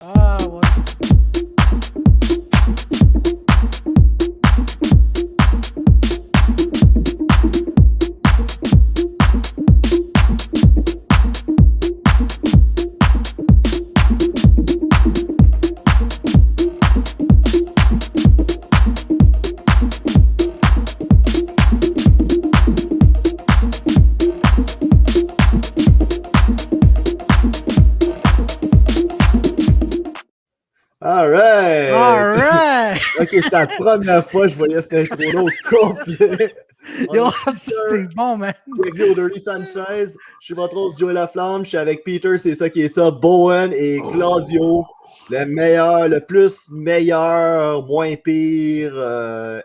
Ah, ouais. All right! All right! Ok, c'est la première fois que je voyais cette intro-là au complet. Yo, c'était bon, man. Bienvenue au Dirty Sanchez. Je suis votre host Joey Laflamme. Je suis avec Peter, c'est ça qui est ça. Bowen et Claudio. Le meilleur, le plus meilleur, moins pire,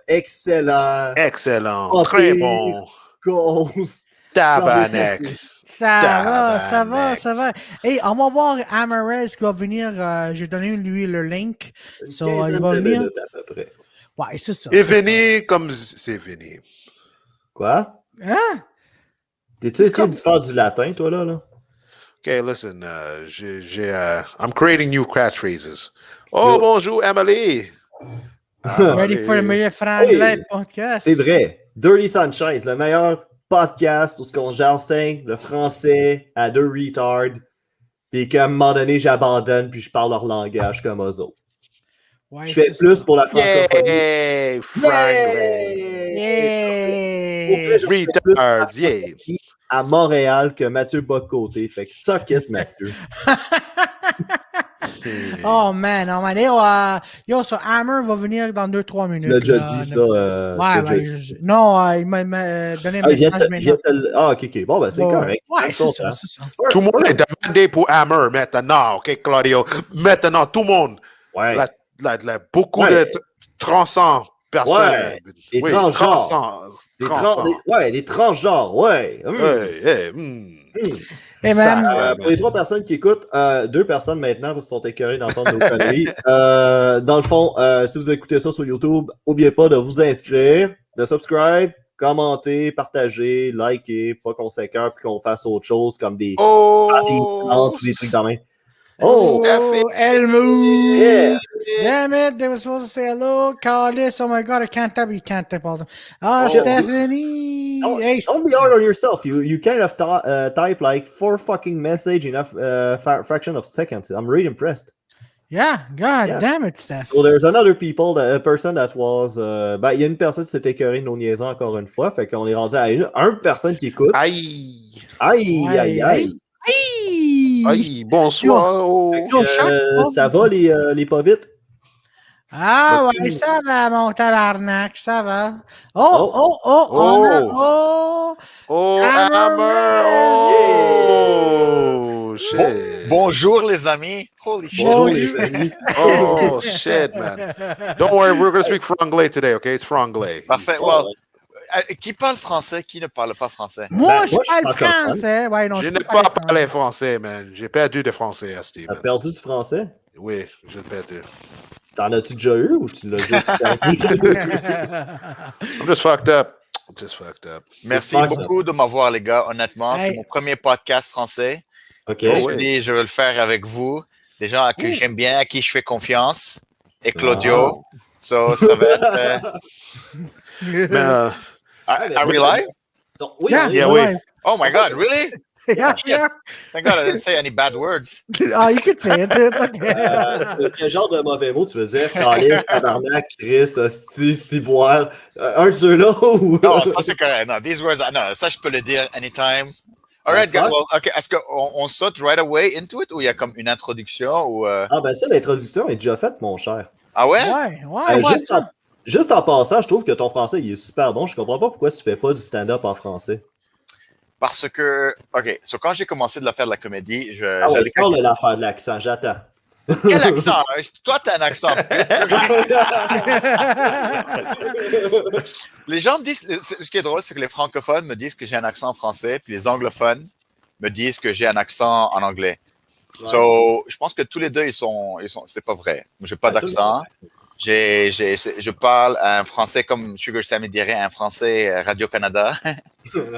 excellent. Excellent, très pire, bon. Ghost. Tabarnak. Ça va. Hey, on va voir Amer Rez qui va venir. J'ai donné lui le link. Une So, quinzaine il va de venir. minutes à peu près. Ouais, c'est ça. Et venez comme c'est venu. Quoi? Hein? T'es-tu essayé de faire du latin, toi, là? Okay, listen, I'm creating new catchphrases. Oh, bonjour, Emily. Ready for the meilleur franglais podcast. C'est vrai. Dirty Sanchez, le meilleur podcast où ce qu'on j'enseigne le français à deux retards. Puis qu'à un moment donné, j'abandonne puis je parle leur langage comme eux autres. Ouais, Je fais plus pour la francophonie. Yay, franglais. Yeah! Retards, yeah. À Montréal que Mathieu Bocoté. Fait que suck it, Mathieu. Oh man. Yo, so Amer va venir dans 2-3 minutes. Tu l'as déjà dit ça. Non, il m'a donné un message maintenant. Ok. Bon, ben c'est correct. Ouais, c'est ça. Tout le monde est demandé pour Amer maintenant, ok, Claudio. Maintenant, tout le monde. Ouais. Beaucoup de 300 personnes. Ouais. Les transgenres. Les transgenres, ouais. Hey, man. Pour les 3 personnes qui écoutent, 2 personnes maintenant parce qu'ils sont écœurés d'entendre nos conneries. Dans le fond, si vous écoutez ça sur YouTube, n'oubliez pas de vous inscrire, de subscribe, commenter, partager, liker, pas qu'on s'écœure puis qu'on fasse autre chose comme des plantes ou des trucs dans la main. Oh, Elmo! Yeah. Damn it, they were supposed to say hello, Carlis. Oh my god, I can't type all them. Stephanie! Don't be hard on yourself. You kind of type like 4 fucking message in a fraction of seconds. I'm really impressed. Yeah, damn it, Steph. So there's another person that was... il y a une personne qui s'est écœurée de nos niaisons encore une fois. Fait qu'on est rendu à une personne qui écoute. Aïe, bonsoir. Ça va les pas vite? Ah ouais, ça va, mon tabarnak, ça va. Shit. Bonjour les amis. Holy shit. Bonjour les amis. Oh shit, man. Don't worry, we're going to speak franglais today, okay? It's franglais. Parfait. Well, qui parle français, qui ne parle pas français? Moi, je parle français. Ouais, non, je n'ai pas parlé français, man. J'ai perdu de français à Steve. T'as perdu du français? Oui, je l'ai perdu. T'en as-tu déjà eu ou tu l'as juste perdu? I'm just fucked up. Merci beaucoup de m'avoir, les gars. Honnêtement, c'est mon premier podcast français. OK. Je vais le faire avec vous. Des gens que j'aime bien, à qui je fais confiance. Et Claudio. So, ça va être... Are we live? Oui. Oh my God, really? Yeah. Thank God I didn't say any bad words. You could say it. It's okay. Quel genre de mauvais mots tu veux dire? Calice, tabarnak, Chris, hostie, ciboire. Un de ceux-là ou... Non, ça c'est correct. Non, these words, non, ça je peux le dire anytime. All right, guys. Well, OK. Est-ce qu'on saute right away into it ou il y a comme une introduction ou... Ah ben ça, l'introduction est déjà faite, mon cher. Ah ouais? Ouais. Juste en passant, je trouve que ton français il est super bon. Je comprends pas pourquoi tu fais pas du stand-up en français. Parce que, OK, quand j'ai commencé de faire de la comédie, sors de l'affaire de l'accent, j'attends. Quel accent? Toi, t'as un accent. Les gens me disent, ce qui est drôle, c'est que les francophones me disent que j'ai un accent français, puis les anglophones me disent que j'ai un accent en anglais. Ouais. So, je pense que tous les deux, ils sont c'est pas vrai. J'ai pas d'accent. Je parle un français comme Sugar Sammy dirait, un français Radio-Canada.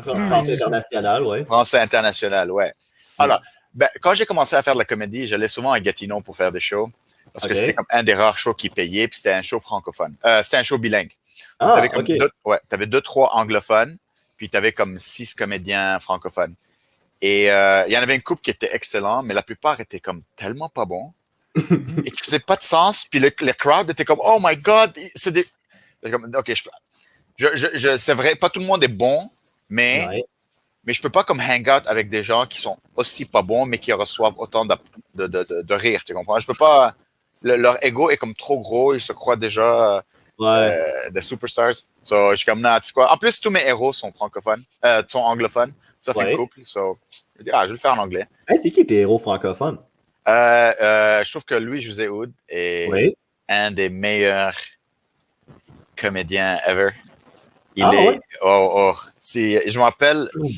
Français international, oui. Français international, ouais. Alors, Ben, quand j'ai commencé à faire de la comédie, j'allais souvent à Gatineau pour faire des shows. Parce que Ok. c'était comme un des rares shows qui payait, puis c'était un show francophone. C'était un show bilingue. Ah, T'avais comme ok. t'avais 2-3 anglophones, puis t'avais comme 6 comédiens francophones. Et il y en avait une couple qui était excellent, mais la plupart étaient comme tellement pas bons et qui faisaient pas de sens. Puis le crowd était comme oh my god, c'est des. Comme, ok, c'est vrai, pas tout le monde est bon, mais Ouais. mais je peux pas comme hang out avec des gens qui sont aussi pas bons, mais qui reçoivent autant de rire. Tu comprends? Je peux pas. Leur ego est comme trop gros, ils se croient déjà Ouais. des superstars. So, je suis comme, non, tu sais quoi. En plus, tous mes héros sont francophones, sont anglophones. Ça fait Ouais. une couple. So, je dis, je vais le faire en anglais. Hey, c'est qui tes héros francophones? Je trouve que Louis-José Hood est Oui. un des meilleurs comédiens ever. Il Ah, est. ouais? Je me rappelle, il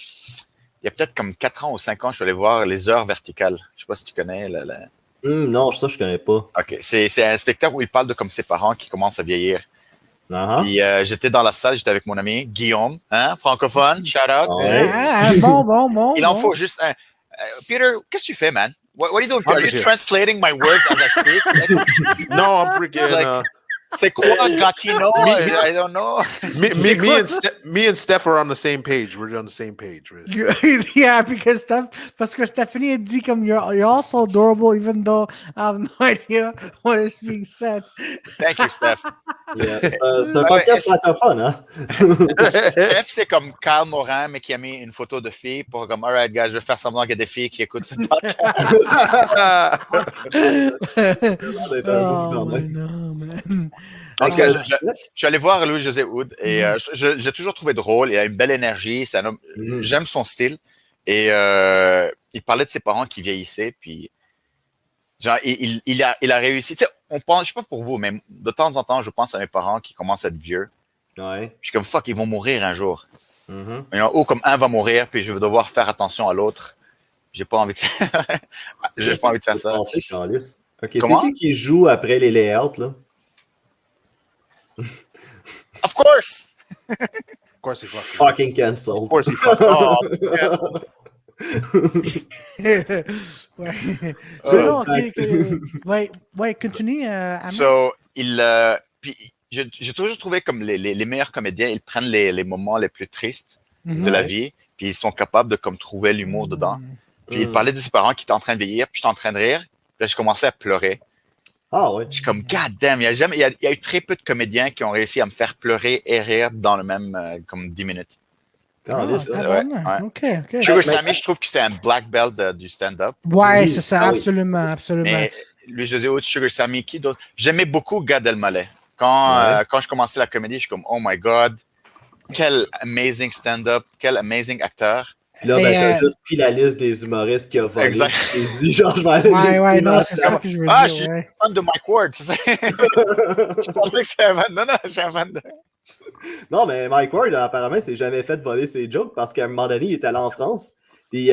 y a peut-être comme 4 ans ou 5 ans, je suis allé voir Les Heures Verticales. Je sais pas si tu connais. Non, ça, je connais pas. OK. C'est un spectacle où il parle de comme ses parents qui commencent à vieillir. Ah, Puis j'étais dans la salle, j'étais avec mon ami Guillaume, hein, francophone, shout out. Ouais. Bon. Il en faut juste un. Peter, qu'est-ce que tu fais, man? What are you doing? Are you here. translating my words as I speak? No, I'm freaking. It's like, c'est quoi Gatineau? I don't know. Me and Steph are on the same page. We're on the same page. Right? Yeah, parce que Stephanie a dit comme you're all so adorable even though I have no idea what is being said. Thank you, Steph. Yeah. C'est un podcast francophone, hein? Steph, c'est comme Carl Morin, mais qui a mis une photo de fille pour comme, alright, guys, je vais faire semblant qu'il y a des filles qui écoutent ce podcast. D'être un beau Oh, quand même. no, man. En tout cas, je suis allé voir Louis-José Hood et j'ai toujours trouvé drôle. Il a une belle énergie. C'est un homme. J'aime son style. Et il parlait de ses parents qui vieillissaient. Puis, genre, il a réussi. Tu sais, on pense, je sais pas pour vous, mais de temps en temps, je pense à mes parents qui commencent à être vieux. Ouais. Je suis comme fuck, ils vont mourir un jour. Mhm. Ou comme un va mourir, puis je vais devoir faire attention à l'autre. J'ai pas envie de j'ai pas envie de faire ça. Pensé, Carlis. Ok, Comment? c'est qui joue après les layouts, là? Of course! Of course he fucking. Fucking cancelled. Of course he fucking. Oh, Ouais. So, non, ouais, continue. Amer. So, puis j'ai toujours trouvé comme les meilleurs comédiens, ils prennent les moments les plus tristes de la vie, puis ils sont capables de comme trouver l'humour dedans. Puis il parlait de ses parents qui étaient en train de vieillir, puis j'étais en train de rire, puis là, j'ai commencé à pleurer. Ah ouais. Je suis comme, god damn, il y a eu très peu de comédiens qui ont réussi à me faire pleurer et rire dans le même, comme 10 minutes. Carlis, ouais. Ok. Sugar Sammy, je trouve que c'était un black belt du stand-up. Ouais, Oui. c'est ça, Ah oui. absolument. Mais Louis-José Hood, Sugar Sammy, qui d'autre? J'aimais beaucoup Gad Elmaleh. Quand je commençais la comédie, je suis comme, oh my god, quel amazing stand-up, quel amazing acteur. Puis là, t'as juste pris la liste des humoristes qui a volé. Exact. Et dit, genre, je vais aller Ouais, lister non, ma c'est table. ça que je veux Je dire. suis Ouais. fan de Mike Ward. Je pensais que c'était un fan. Non, je suis un fan de. Non, mais Mike Ward, apparemment, s'est jamais fait voler ses jokes parce qu'à un moment donné, il est allé en France. Puis, il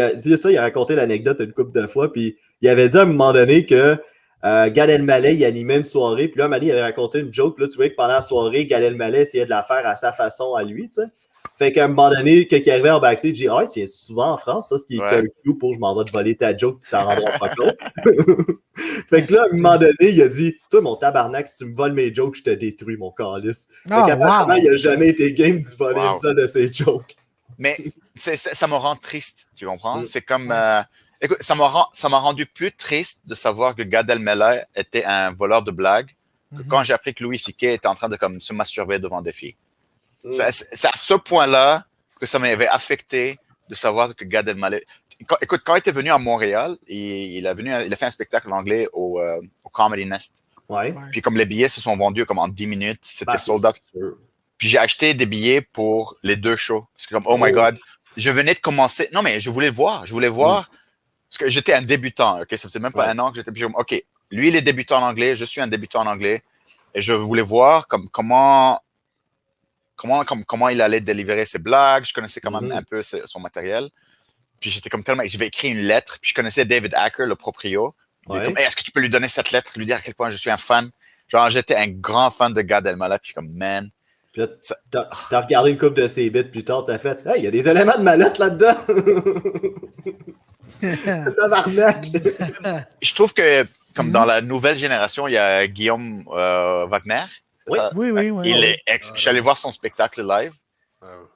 a raconté l'anecdote une couple de fois. Puis, il avait dit à un moment donné que Gad Elmaleh, il animait une soirée. Puis là, un moment donné, il avait raconté une joke. Là, tu vois que pendant la soirée, Gad Elmaleh essayait de la faire à sa façon à lui, tu sais. Fait qu'à un moment donné, quand il arrivait en backstage, il dit « tu es souvent en France, ça, ce qui est un clou pour je m'en vais te voler ta joke, puis tu t'en rendras pas compte. » Fait que là, à un moment donné, il a dit « Toi, mon tabarnak, si tu me voles mes jokes, je te détruis, mon calice. » Fait qu'apparemment, il a jamais été game du voler une seule de ses jokes. Mais ça me rend triste, tu comprends? C'est comme... écoute, ça m'a rendu plus triste de savoir que Gad Elmaleh était un voleur de blagues que quand j'ai appris que Louis C.K. était en train de comme, se masturber devant des filles. C'est à ce point-là que ça m'avait affecté de savoir que Gad Elmaleh... Écoute, quand il était venu à Montréal, il a fait un spectacle en anglais au Comedy Nest. Ouais. Puis comme les billets se sont vendus comme en 10 minutes, c'était sold out. Sûr. Puis j'ai acheté des billets pour les 2 shows. Parce que comme, oh my God, je venais de commencer... Non, mais je voulais voir. Parce que j'étais un débutant, OK? Ça faisait même pas un an que j'étais... OK, lui, il est débutant en anglais, je suis un débutant en anglais. Et je voulais voir comment il allait délivrer ses blagues. Je connaissais quand même un peu son matériel. Puis j'étais comme tellement... Je vais écrire une lettre. Puis je connaissais David Acker, le proprio. Ouais. Comme, hey, est-ce que tu peux lui donner cette lettre? Lui dire à quel point je suis un fan. Genre, j'étais un grand fan de Gad Elmaleh. Puis comme, man... Puis là, t'as regardé une couple de ses bits plus tard, t'as fait « Hey, il y a des éléments de ma lettre là-dedans! » Tabarnak! Je trouve que, comme dans la nouvelle génération, il y a Guillaume Wagner. C'est Oui. ça? Oui, oui, oui. Il est je suis allé voir son spectacle live.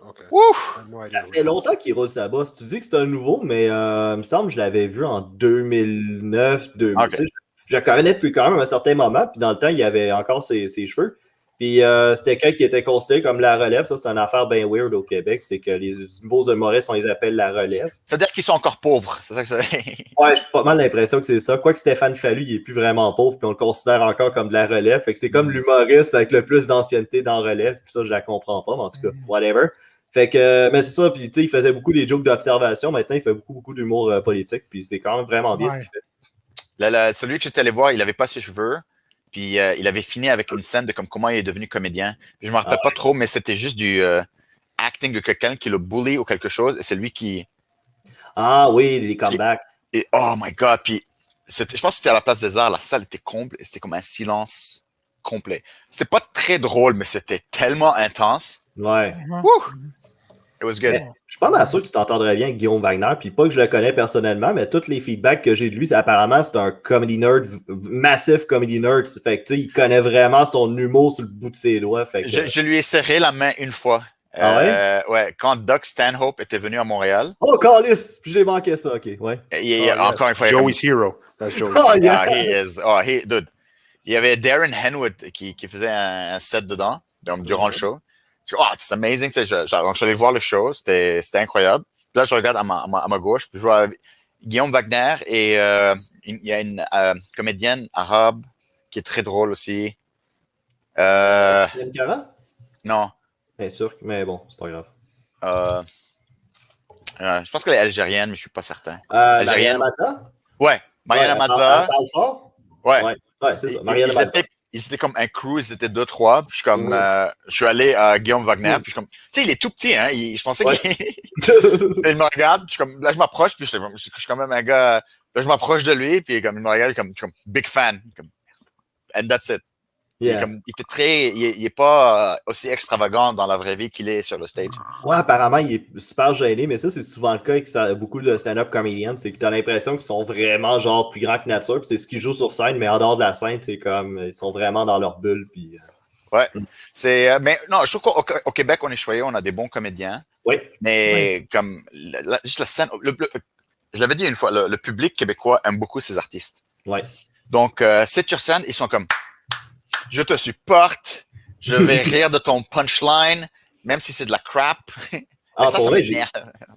OK. Ouf! Ça fait longtemps qu'il roule sa bosse. Tu dis que c'est un nouveau, mais il me semble que je l'avais vu en 2009, 2000. Ok. Tu sais, je le connais depuis quand même un certain moment, puis dans le temps, il avait encore ses cheveux. Puis c'était quelqu'un qui était considéré comme la relève. Ça, c'est une affaire bien weird au Québec. C'est que les nouveaux humoristes, on les appelle la relève. Ça veut dire qu'ils sont encore pauvres. C'est ça que c'est. Ouais, j'ai pas mal l'impression que c'est ça. Quoique Stéphane Fallu, il est plus vraiment pauvre, puis on le considère encore comme de la relève. Fait que c'est comme l'humoriste avec le plus d'ancienneté dans la relève. Puis ça, je la comprends pas, mais en tout cas, whatever. Fait que, mais c'est ça, puis tu sais, il faisait beaucoup des jokes d'observation. Maintenant, il fait beaucoup d'humour politique, puis c'est quand même vraiment bien ce qu'il fait. Celui que j'étais allé voir, il avait pas ses cheveux. Puis il avait fini avec une scène de comment il est devenu comédien. Puis je me rappelle pas trop, mais c'était juste du acting de quelqu'un qui le bully ou quelque chose. Et c'est lui qui. Ah oui, les comebacks. Et oh my God! Puis je pense que c'était à la Place des Arts. La salle était comble et c'était comme un silence complet. C'était pas très drôle, mais c'était tellement intense. Ouais. Woo! It was good. Mais, je suis pas mal sûr que tu t'entendrais bien avec Guillaume Wagner, puis pas que je le connais personnellement, mais tous les feedbacks que j'ai de lui, apparemment, c'est un comedy nerd, massif comedy nerd. Fait que, tu sais, il connaît vraiment son humour sur le bout de ses doigts. Fait que, Je lui ai serré la main une fois. Ah ouais? Ouais, quand Doug Stanhope était venu à Montréal. Oh, Carlis! Puis j'ai manqué ça, ok, ouais. Encore une fois. Joey's hero. That's Joey's Oh, hero. yeah. He is. Oh, dude. Il y avait Darren Henwood qui faisait un set dedans, durant le show. Oh, it's amazing. Donc, je suis allé voir le show. C'était incroyable. Puis là, je regarde à ma gauche. Puis je vois Guillaume Wagner et il y a une comédienne arabe qui est très drôle aussi. Yann Cara? Non. Bien sûr, mais bon, c'est pas grave. Je pense qu'elle est algérienne, mais je suis pas certain. Mariana Mazza? Ouais. Mariana Mazza. Elle parle fort? Ouais. Ouais, c'est ça. Mariana Mazza. Ils étaient comme un crew, ils étaient 2-3. Puis je suis allé à Guillaume Wagner. Puis je suis comme, tu sais, il est tout petit, hein. Je pensais qu'il. Il me regarde. Puis là, je m'approche. Puis je suis quand même un gars. Là, je m'approche de lui. Puis comme, il me regarde comme big fan. Comme, and that's it. Yeah. Il est pas aussi extravagant dans la vraie vie qu'il est sur le stage. Ouais, apparemment, il est super gêné, mais ça, c'est souvent le cas avec beaucoup de stand-up comedians. C'est que t'as l'impression qu'ils sont vraiment genre plus grands que nature. Puis c'est ce qu'ils jouent sur scène, mais en dehors de la scène, c'est comme ils sont vraiment dans leur bulle. Puis, Ouais. Mais non, je trouve qu'au Québec, on est choyé, on a des bons comédiens. Oui. Mais comme juste la scène, je l'avais dit une fois, le public québécois aime beaucoup ces artistes. Ouais. Donc, c'est sur scène, ils sont comme je te supporte, je vais rire de ton punchline, même si c'est de la crap. Ah, ça m'énerve.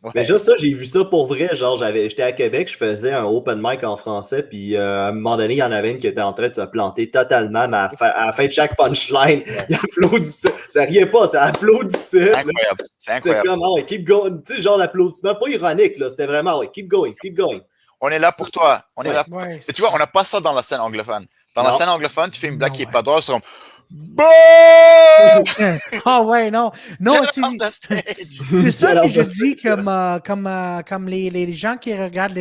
Ouais. Mais juste ça, j'ai vu ça pour vrai. Genre, j'étais à Québec, je faisais un open mic en français, puis à un moment donné, il y en avait une qui était en train de se planter totalement, mais à la fin de chaque punchline, il applaudissait. Ça riait pas, ça applaudissait. Incroyable. C'est incroyable. C'est comme, oh, keep going. Tu sais, genre l'applaudissement, pas ironique, là. C'était vraiment, ouais, keep going, keep going. On est là pour toi. On est là. Ouais, Et tu vois, on n'a pas ça dans la scène anglophone. Dans la scène anglophone, tu fais une blague qui est pas drôle, c'est comme BOOM! Ah ouais, non. Non, Get off the stage! c'est ça que je dis comme les gens qui regardent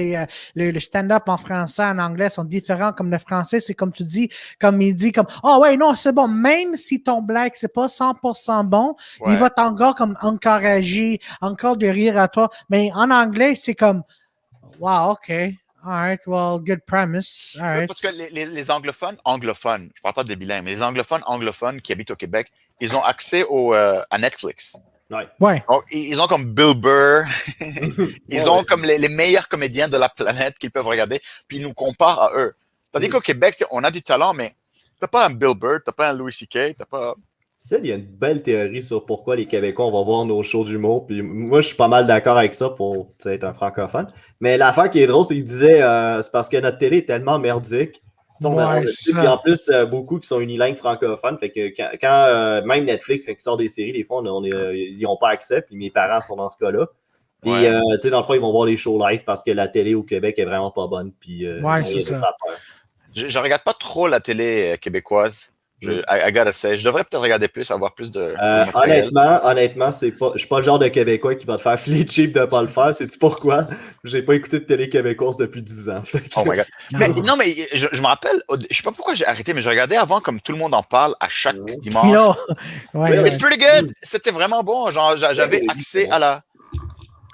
le stand-up en français, en anglais sont différents. Comme le français, c'est comme tu dis, comme il dit, comme ah ouais, non, c'est bon. Même si ton blague, c'est pas 100% bon, Ouais. il va encore comme encourager, encore de rire à toi. Mais en anglais, c'est comme wow, OK. All right, well, good premise. All right. Parce que les anglophones, je parle pas des bilingues, mais les anglophones qui habitent au Québec, ils ont accès à Netflix. Ouais. Donc, ils ont comme Bill Burr, ils ont comme les meilleurs comédiens de la planète qu'ils peuvent regarder, puis ils nous comparent à eux. Tandis qu'au Québec, on a du talent, mais t'as pas un Bill Burr, t'as pas un Louis C.K., t'as pas... Il y a une belle théorie sur pourquoi les Québécois, on va voir nos shows d'humour. Puis moi, je suis pas mal d'accord avec ça pour être un francophone. Mais l'affaire qui est drôle, c'est qu'il disait c'est parce que notre télé est tellement merdique. Puis en plus, beaucoup qui sont unilingues francophones. Fait que quand même Netflix, quand ils sortent des séries, des fois, ils n'ont pas accès. Puis mes parents sont dans ce cas-là. Puis, dans le fond, ils vont voir les shows live parce que la télé au Québec est vraiment pas bonne. Puis, c'est ça. Je regarde pas trop la télé québécoise. I gotta say, je devrais peut-être regarder plus, avoir plus de. Honnêtement, je suis pas le genre de Québécois qui va te faire filer cheap de pas le faire. Sais-tu pourquoi? J'ai pas écouté de télé québécoise depuis 10 ans. Oh my God. Mais je me rappelle, je sais pas pourquoi j'ai arrêté, mais je regardais avant comme tout le monde en parle à chaque dimanche. It's pretty good. C'était vraiment bon. Genre, j'avais accès à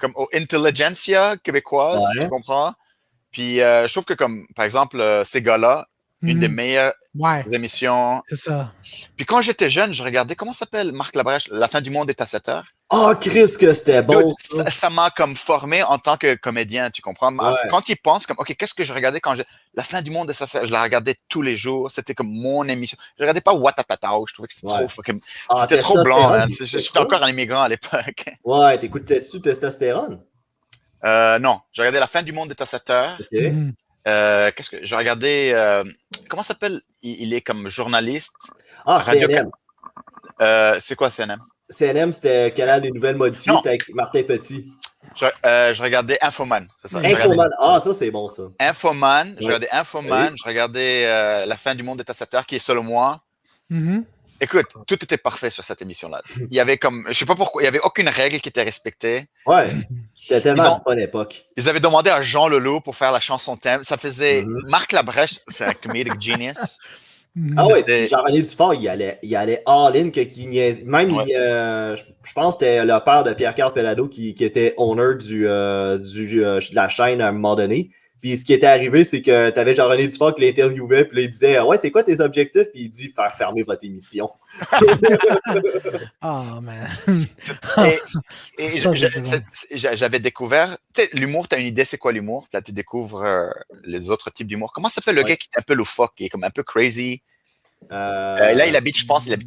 comme au intelligentsia québécoise, tu comprends? Puis je trouve que comme, par exemple, ces gars-là, une des meilleures émissions. C'est ça. Puis quand j'étais jeune, je regardais, comment ça s'appelle, Marc Labrèche, La fin du monde est à 7 heures. Oh, Chris, que c'était bon. Ça m'a comme formé en tant que comédien, tu comprends? Ouais. Quand il pense, comme, OK, qu'est-ce que je regardais quand La fin du monde est à 7 heures, je la regardais tous les jours. C'était comme mon émission. Je regardais pas Watatata, je trouvais que c'était trop fucking. C'était trop blanc, hein. J'étais encore un immigrant à l'époque. Ouais, t'écoutais-tu Testostérone? Non, je regardais La fin du monde est à 7 heures. OK. Qu'est-ce que je regardais comment ça s'appelle? Il est comme journaliste. Ah, CNM. C'est quoi CNM? CNM, c'était Canal des Nouvelles Modifiées, c'était avec Martin Petit. Je regardais Infoman, c'est ça. Infoman, ça c'est bon ça. Infoman, je regardais Infoman, je regardais La fin du monde est à 7 heures, qui est selon moi. Écoute, tout était parfait sur cette émission-là. Il y avait comme, je sais pas pourquoi, il y avait aucune règle qui était respectée. Ouais, c'était tellement une bonne époque. Ils avaient demandé à Jean Leloup pour faire la chanson thème. Ça faisait Marc Labrèche, c'est un comedic genius. Ah ouais, puis Jean-René Dufort, il allait all-in qu'il niaise. Même, je pense que c'était le père de Pierre-Carl Pelado qui était owner de la chaîne à un moment donné. Puis ce qui était arrivé, c'est que tu avais Jean-René Dufort qui l'interviewait, puis là, il disait « Ouais, c'est quoi tes objectifs? » Puis il dit « Faire fermer votre émission. » Oh, man. Et j'avais découvert, tu sais, l'humour, tu as une idée, c'est quoi l'humour? Puis là, tu découvres les autres types d'humour. Comment s'appelle le gars qui est un peu loufoque, qui est comme un peu crazy? Là, il habite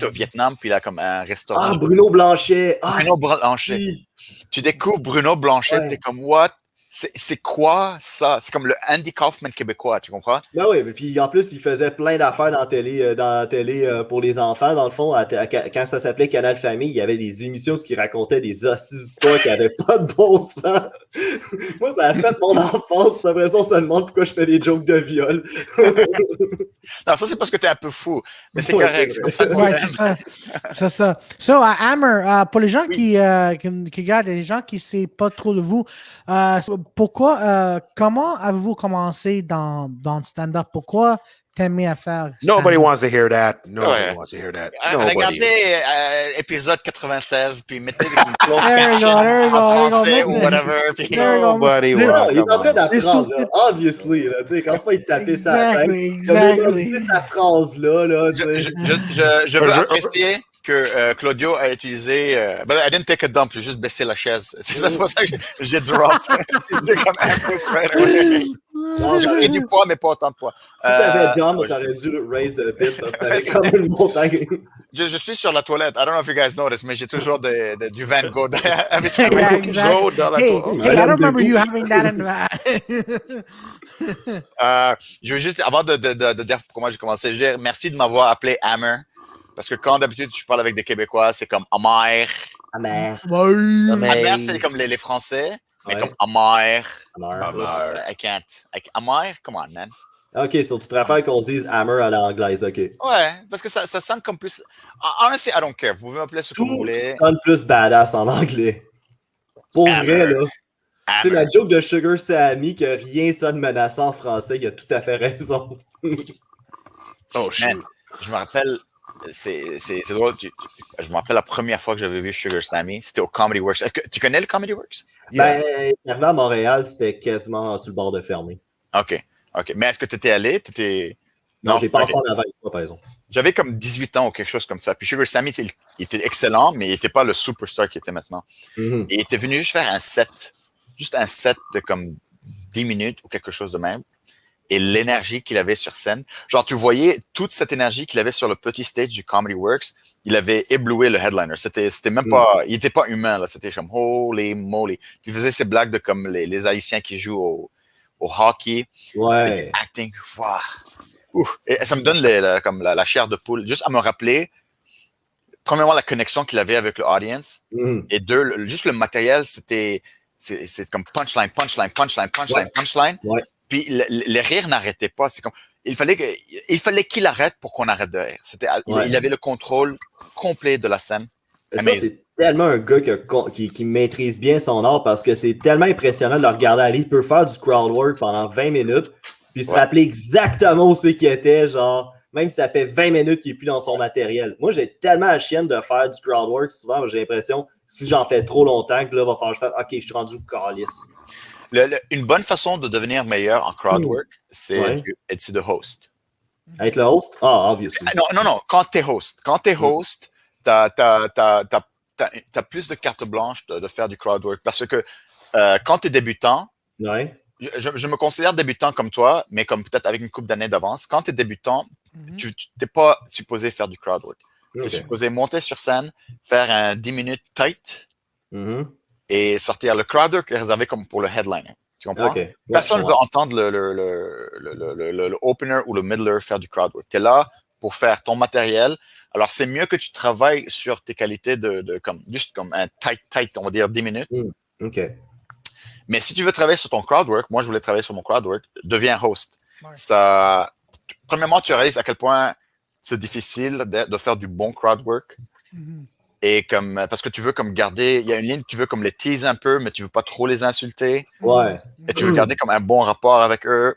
au Vietnam, puis il a comme un restaurant. Ah, Bruno Blanchet. Bruno Blanchet. Si. Tu découvres Bruno Blanchet, t'es comme, what? C'est quoi ça? C'est comme le Andy Kaufman québécois, tu comprends? Ben oui, mais puis en plus, il faisait plein d'affaires dans la télé pour les enfants. Dans le fond, quand ça s'appelait Canal Famille, il y avait des émissions qui racontaient des hosties d'histoires qui n'avaient pas de bon sens. Moi, ça a fait mon enfance. Puis après ça, on se demande pourquoi je fais des jokes de viol. Non, ça, c'est parce que t'es un peu fou. Mais c'est correct. C'est comme ça. Ouais, c'est ça. So, Amer, pour les gens qui regardent, les gens qui ne savent pas trop de vous, pourquoi, comment avez-vous commencé dans le stand-up? Pourquoi t'aimais à faire stand-up? Nobody wants to hear that. Nobody wants to hear that. Regardez épisode 96, puis mettez une close caption en français ou whatever. Nobody il est en train d'apprendre, obviously. Là, quand pas il te taper sa tête. Exactly. Cette phrase-là. Je veux apprécier que Claudio a utilisé. I didn't take a dump, j'ai juste baissé la chaise. C'est ça pour ça que j'ai drop. J'ai comme un peu straight. J'ai pris du poids, mais pas autant de poids. Si t'avais dump, t'aurais dû raise the bit parce que t'avais comme une montagne. Je suis sur la toilette. I don't know if you guys noticed, mais j'ai toujours du Van Gogh every time. Yeah, exactly. Hey, I don't remember you having that in je veux juste, avant de dire comment j'ai commencé, je veux dire merci de m'avoir appelé Amer. Parce que quand d'habitude je parle avec des Québécois, c'est comme Amer. Amer. Amer, c'est comme les Français, mais comme Amer. I can't. Amer, come on, man. Ok, so tu préfères qu'on dise Amer à l'anglaise, ok. Ouais, parce que ça sonne comme plus. Honestly, I don't care. Vous pouvez m'appeler ce que vous voulez. Ça sonne plus badass en anglais. Pour vrai, là. Tu sais, la joke de Sugar Sammy que rien sonne menaçant en français, il a tout à fait raison. Oh, shit. Man, je me rappelle. C'est drôle. Je me rappelle la première fois que j'avais vu Sugar Sammy, c'était au Comedy Works. Tu connais le Comedy Works? Ben, arrivé à Montréal, c'était quasiment sur le bord de fermer. OK. Mais est-ce que tu étais allé? Non, j'ai passé en avant une fois, par exemple. J'avais comme 18 ans ou quelque chose comme ça. Puis Sugar Sammy, il était excellent, mais il n'était pas le superstar qu'il était maintenant. Et il était venu juste faire un set. Juste un set de comme 10 minutes ou quelque chose de même. Et l'énergie qu'il avait sur scène. Genre, tu voyais toute cette énergie qu'il avait sur le petit stage du Comedy Works. Il avait ébloui le headliner. C'était même pas, il était pas humain, là. C'était comme holy moly. Il faisait ses blagues de comme les Haïtiens qui jouent au hockey. Ouais. Acting. Wow. Et ça me donne la chair de poule. Juste à me rappeler, premièrement, la connexion qu'il avait avec l'audience. Et deux, juste le matériel, c'est comme punchline. Ouais. Puis les rires n'arrêtaient pas. C'est comme il fallait qu'il arrête pour qu'on arrête de rire. Il avait le contrôle complet de la scène. Ça, c'est tellement un gars qui maîtrise bien son art parce que c'est tellement impressionnant de le regarder aller. Il peut faire du crowd work pendant 20 minutes puis se rappeler exactement où c'est qu'il était, genre, même si ça fait 20 minutes qu'il n'est plus dans son matériel. Moi, j'ai tellement la chienne de faire du crowd work souvent, j'ai l'impression, si j'en fais trop longtemps, que là, va falloir que je fasse OK, je suis rendu calice. Une bonne façon de devenir meilleur en crowd work, c'est de host. Être le host? Ah, obviously. Non. Quand t'es host, t'as plus de carte blanche de faire du crowd work. Parce que quand t'es débutant, je me considère débutant comme toi, mais comme peut-être avec une couple d'années d'avance. Quand t'es débutant, tu t'es pas supposé faire du crowd work. T'es supposé monter sur scène, faire un 10 minutes tight et sortir. Le crowd work est réservé comme pour le headliner. Tu comprends? Personne ne veut entendre le opener ou le middler faire du crowd work. Tu es là pour faire ton matériel. Alors, c'est mieux que tu travailles sur tes qualités juste comme un tight, on va dire 10 minutes. Mais si tu veux travailler sur ton crowd work, moi, je voulais travailler sur mon crowd work, deviens host. Ça, premièrement, tu réalises à quel point c'est difficile de faire du bon crowd work. Et parce que tu veux comme garder, il y a une ligne, tu veux comme les teaser un peu, mais tu veux pas trop les insulter. Et tu veux garder comme un bon rapport avec eux.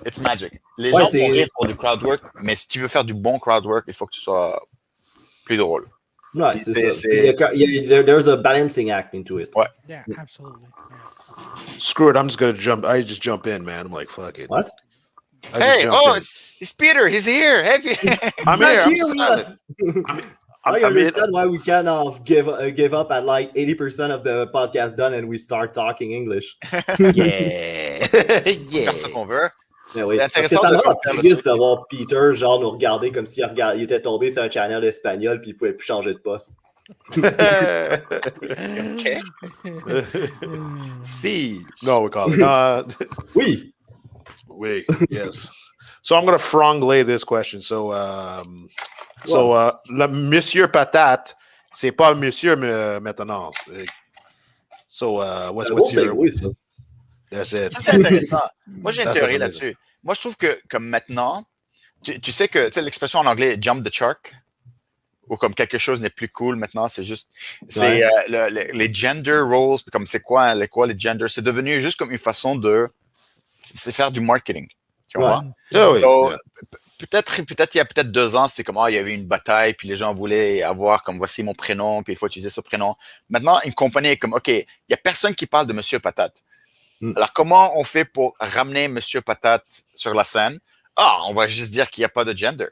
It's magic. Les gens vont rire pour du crowd work, mais si tu veux faire du bon crowd work, il faut que tu sois plus drôle. Ouais, c'est ça. There's a balancing act into it. Ouais. Yeah, absolutely. Yeah. Screw it, I'm just gonna jump. I just jump in, man. I'm like, fuck it. What? Hey, it's Peter. He's here. Hey, I'm here. I understand why we kind of give up at like 80% of the podcast done and we start talking English. Yeah. Faire ce qu'on veut. Oui. Parce que ça me rend triste de voir Peter genre nous regarder comme s'il il était tombé sur un channel espagnol puis il pouvait plus changer de poste. See. No, we call it. Oui. Wait, yes. So I'm going to franglais this question. So, le Monsieur Patate, c'est pas le monsieur maintenant. So, what's your... That's it. Ça, c'est intéressant. Moi, j'ai une théorie là-dessus. Moi, je trouve que, comme maintenant, tu sais que l'expression en anglais « jump the shark », ou comme quelque chose n'est plus cool maintenant, c'est juste... C'est les gender roles, comme c'est quoi les genders, c'est devenu juste comme une façon de... C'est faire du marketing. Tu vois? So, peut-être il y a peut-être 2 ans, c'est comme, il y avait une bataille, puis les gens voulaient avoir comme, voici mon prénom, puis il faut utiliser ce prénom. Maintenant, une compagnie est comme, OK, il n'y a personne qui parle de Monsieur Patate. Alors, comment on fait pour ramener Monsieur Patate sur la scène? On va juste dire qu'il n'y a pas de gender.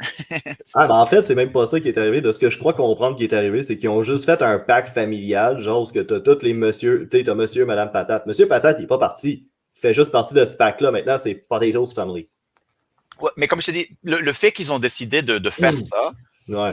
En fait, c'est même pas ça qui est arrivé. De ce que je crois comprendre qui est arrivé, c'est qu'ils ont juste fait un pack familial, genre, où tu as tous les monsieur, tu as monsieur, madame Patate. Monsieur Patate, il n'est pas parti. Il fait juste partie de ce pack-là. Maintenant, c'est Potatoes Family. Ouais, mais comme je te dis, le fait qu'ils ont décidé de faire ça,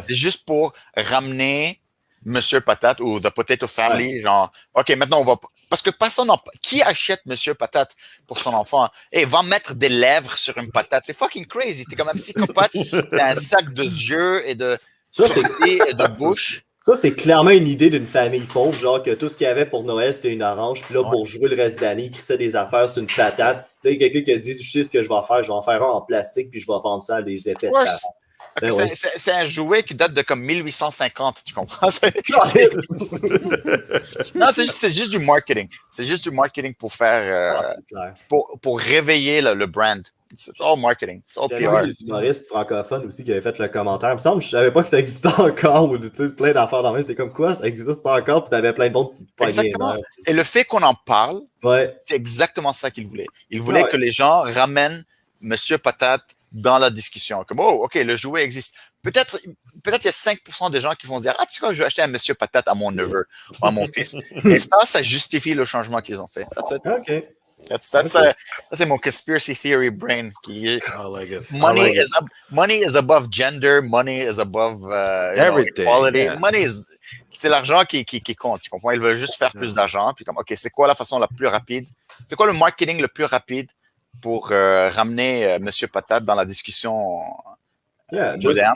c'est juste pour ramener Monsieur Patate ou The Potato Family, genre, OK, maintenant on va... Parce que personne qui achète Monsieur Patate pour son enfant? Va mettre des lèvres sur une patate. C'est fucking crazy. T'es comme un psychopathe. T'as un sac de yeux et de sourcils et de bouche. Ça, c'est clairement une idée d'une famille pauvre, genre que tout ce qu'il y avait pour Noël, c'était une orange. Puis là, pour jouer le reste d'année, il crissait des affaires sur une patate. Là, il y a quelqu'un qui a dit, je sais ce que je vais faire un en plastique, puis je vais vendre ça à des effets de patate. C'est un jouet qui date de comme 1850, tu comprends? Non, c'est juste du marketing. C'est juste du marketing pour faire... pour réveiller le brand. It's all marketing. It's all PR. Il y a des humoristes francophones aussi qui avaient fait le commentaire. Il me semble, je savais pas que ça existait encore. Ou tu sais, plein d'affaires dans le c'est comme quoi, ça existe encore, puis t'avais plein de monde qui Exactement. Et le fait qu'on en parle, c'est exactement ça qu'il voulait. Il voulait que les gens ramènent Monsieur Patate dans la discussion. Comme, OK, le jouet existe. Peut-être il y a 5% des gens qui vont dire, tu sais quoi, je vais acheter un Monsieur Patate à mon neveu ou à mon fils. Et ça justifie le changement qu'ils ont fait. That's it. OK. C'est mon conspiracy theory brain qui est money is above gender, money is above equality. Yeah. Money c'est l'argent qui compte, tu comprends? Ils veulent juste faire plus d'argent, puis comme OK, c'est quoi la façon la plus rapide? C'est quoi le marketing le plus rapide pour ramener Monsieur Patate dans la discussion moderne?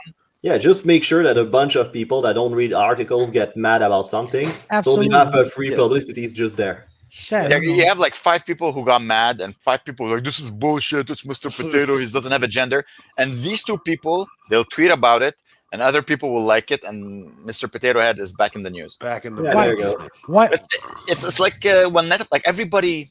Just make sure that a bunch of people that don't read articles get mad about something. Absolutely. So the half of free publicity is just there. You have like 5 people who got mad and 5 people like, this is bullshit, it's Mr. Potato, he doesn't have a gender. And these 2 people, they'll tweet about it and other people will like it and Mr. Potato Head is back in the news. Back in the there you go. What? It's like when like everybody,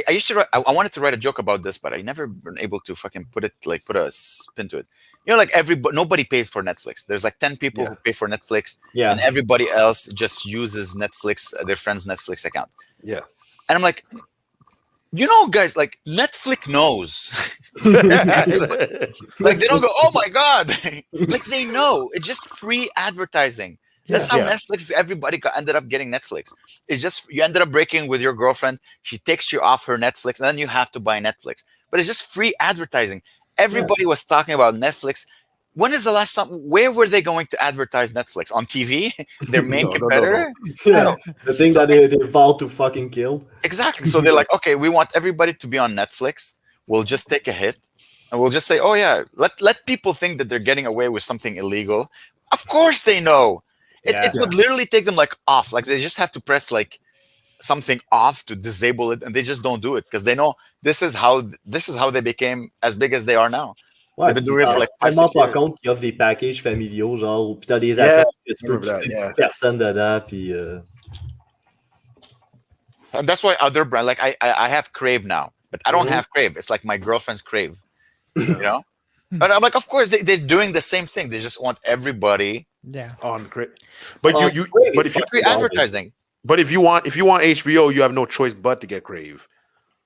I used to write, I wanted to write a joke about this, but I never been able to fucking put a spin to it. You know, like nobody pays for Netflix. There's like 10 people who pay for Netflix, and everybody else just uses Netflix, their friend's Netflix account. Yeah. And I'm like, you know, guys, like Netflix knows. Like they don't go, oh my God. Like they know. It's just free advertising. That's how Netflix, everybody ended up getting Netflix. It's just, you ended up breaking with your girlfriend. She takes you off her Netflix, and then you have to buy Netflix. But it's just free advertising. Everybody was talking about Netflix. When is the last time? Where were they going to advertise Netflix? On TV? Their main competitor? No. The thing that they vowed to fucking kill. Exactly. So they're like, okay, we want everybody to be on Netflix. We'll just take a hit. And we'll just say, oh yeah, let people think that they're getting away with something illegal. Of course they know. It would literally take them like off. Like they just have to press like something off to disable it, and they just don't do it because they know this is how they became as big as they are now. Ouais, c'est tellement pas compte qu'ils offrent des packages familiaux, genre, pis t'as des accords que tu peux pousser personne dedans, puis... And that's why other brands, like I have Crave now, but I don't have Crave. It's like my girlfriend's Crave, you know? But I'm like, of course, they're doing the same thing. They just want everybody on Crave. But but if you free advertising. But if you want HBO, you have no choice but to get Crave.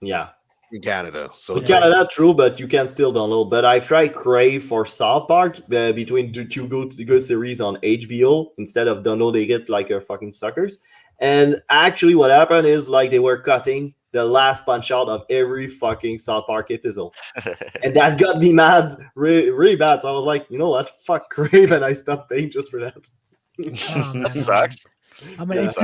Yeah. In Canada. So in Canada, true, but you can still download. But I've tried Crave for South Park between two good series on HBO instead of downloading it like a fucking suckers. And actually what happened is like they were cutting the last punch out of every fucking South Park episode. And that got me mad, really, really bad. So I was like, you know what? Fuck Crave, and I stopped paying just for that. That sucks. Ah, mais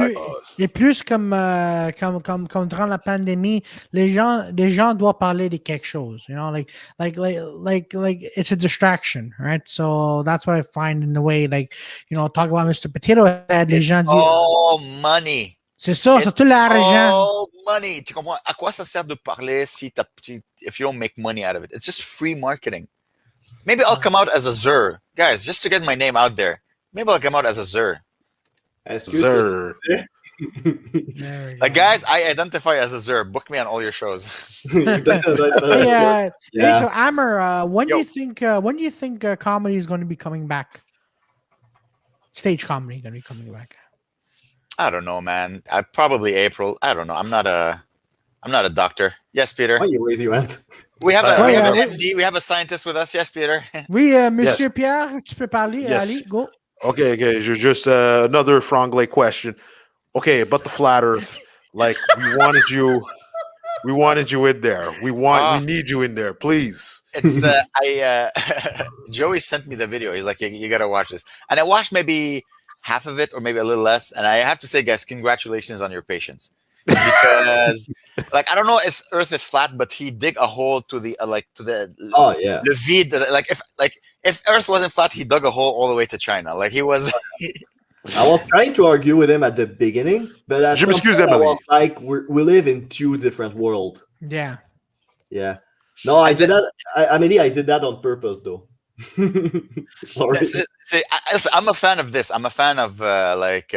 et plus comme durant la pandémie, les gens doivent parler de quelque chose, you know, like it's a distraction, right? So that's what I find in the way, like, you know, talk about Mr. Potato Head, les gens disent all money. C'est ça, c'est tout l'argent. All money. Tu comprends? À quoi ça sert de parler if you don't make money out of it? It's just free marketing. Maybe I'll come out as a Zer. Guys, just to get my name out there. Maybe I'll come out as a Zer. Zer. Like, guys, I identify as a Zer. Book me on all your shows. Hey, so Amer, when do you think comedy is going to be coming back? Stage comedy going to be coming back? I don't know, man. Probably April. I don't know. I'm not a doctor. Yes, Peter. Why you raise your hand? We have an MD. We have a scientist with us. Yes, Peter. Oui, Monsieur Pierre, tu peux parler. Yes. Allez, go. Okay, just another franglais question. Okay, about the flat Earth. Like we wanted you in there. We need you in there, please. It's Joey sent me the video. He's like, you gotta watch this, and I watched maybe half of it or maybe a little less. And I have to say, guys, congratulations on your patience. Because like I don't know if Earth is flat, but he dig a hole to the the vide. Like if Earth wasn't flat, he dug a hole all the way to China. Like he was. I was trying to argue with him at the beginning, but at some point I was like, we live in two different worlds. Yeah. Yeah. No, I did that. I did that on purpose, though. Sorry. See, I'm a fan of this. I'm a fan of like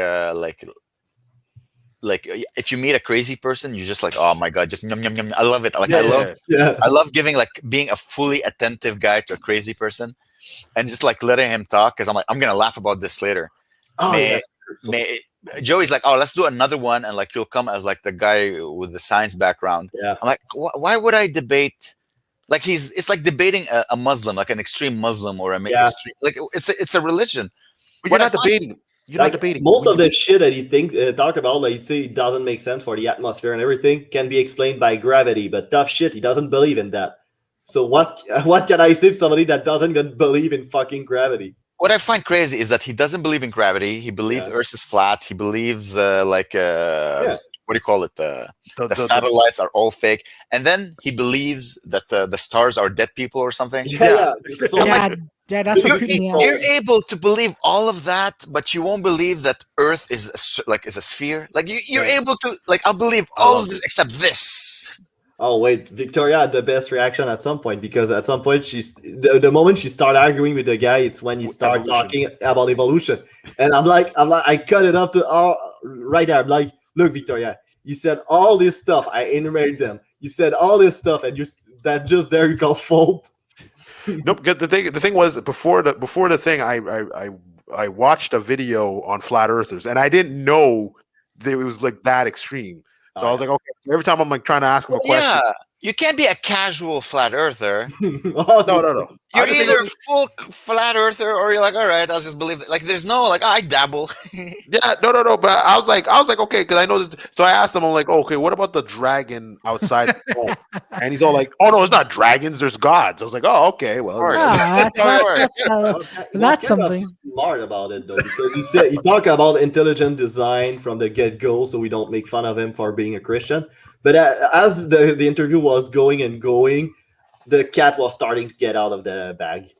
if you meet a crazy person, you're just like, oh my god, just yum yum yum. I love it. Like I love giving being a fully attentive guy to a crazy person, and just like letting him talk because I'm like, I'm gonna laugh about this later. Joey's like, oh, let's do another one, and like you'll come as like the guy with the science background. Yeah. I'm like, why would I debate? Like it's like debating a Muslim, like an extreme Muslim or extreme, like it's a religion. But you're not debating. You're not debating. Most of the shit that he talk about, like he'd say it doesn't make sense for the atmosphere and everything, can be explained by gravity. But tough shit, he doesn't believe in that. So what can I say to somebody that doesn't even believe in fucking gravity? What I find crazy is that he doesn't believe in gravity. He believes Earth is flat. He believes what do you call it? The satellites are all fake. And then he believes that the stars are dead people or something. That's you're able to believe all of that, but you won't believe that Earth is a sphere. Like you're able to I'll believe all of this except this. Oh wait, Victoria had the best reaction at some point because at some point the moment she started arguing with the guy, it's when he started talking about evolution, and I'm like, I cut it up to right there. I'm like, look, Victoria, You said all this stuff. I enumerated them. You said all this stuff, and that just there you call fault. Nope. The thing was before the thing, I watched a video on flat earthers, and I didn't know that it was like that extreme. So I was like, okay. Every time I'm like trying to ask him a question. Yeah, you can't be a casual flat earther. No. You're either full flat earther or you're like, all right, I'll just believe it. Like, there's no like, I dabble. Yeah, no. But I was like, okay, because I know this. So I asked him, I'm like, okay, what about the dragon outside the home? And he's all like, oh no, it's not dragons, there's gods. I was like, oh, okay, well, that's something smart about it though, because he talked about intelligent design from the get-go, so we don't make fun of him for being a Christian. But as the interview was going, the cat was starting to get out of the bag.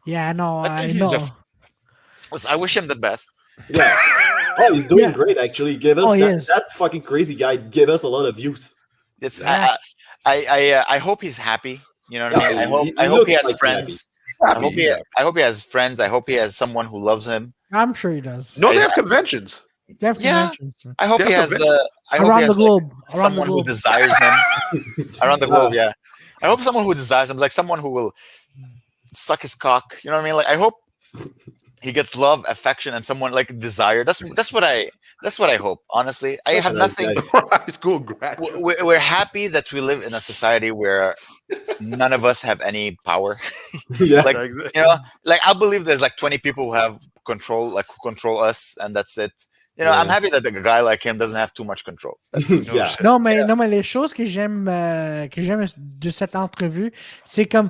Yeah, no, I know. I wish him the best. Yeah. Oh, he's doing great, actually. Give us that fucking crazy guy. Give us a lot of views. It's I hope he's happy. You know what I mean? I hope he has friends. I hope he has friends. I hope he has someone who loves him. I'm sure he does. No, they have conventions. They have conventions. I hope he has around the globe. Someone who desires him. Around the globe, yeah. I hope someone who desires him, like someone who will suck his cock. You know what I mean? Like, I hope he gets love, affection, and someone like desire. That's what I hope. Honestly, I have nothing. School grad. We're happy that we live in a society where none of us have any power. Yeah, like you know, like I believe there's like 20 people who have control, like who control us, and that's it. You know, I'm happy that a guy like him doesn't have too much control. Non, mais les choses que j'aime de cette entrevue, c'est comme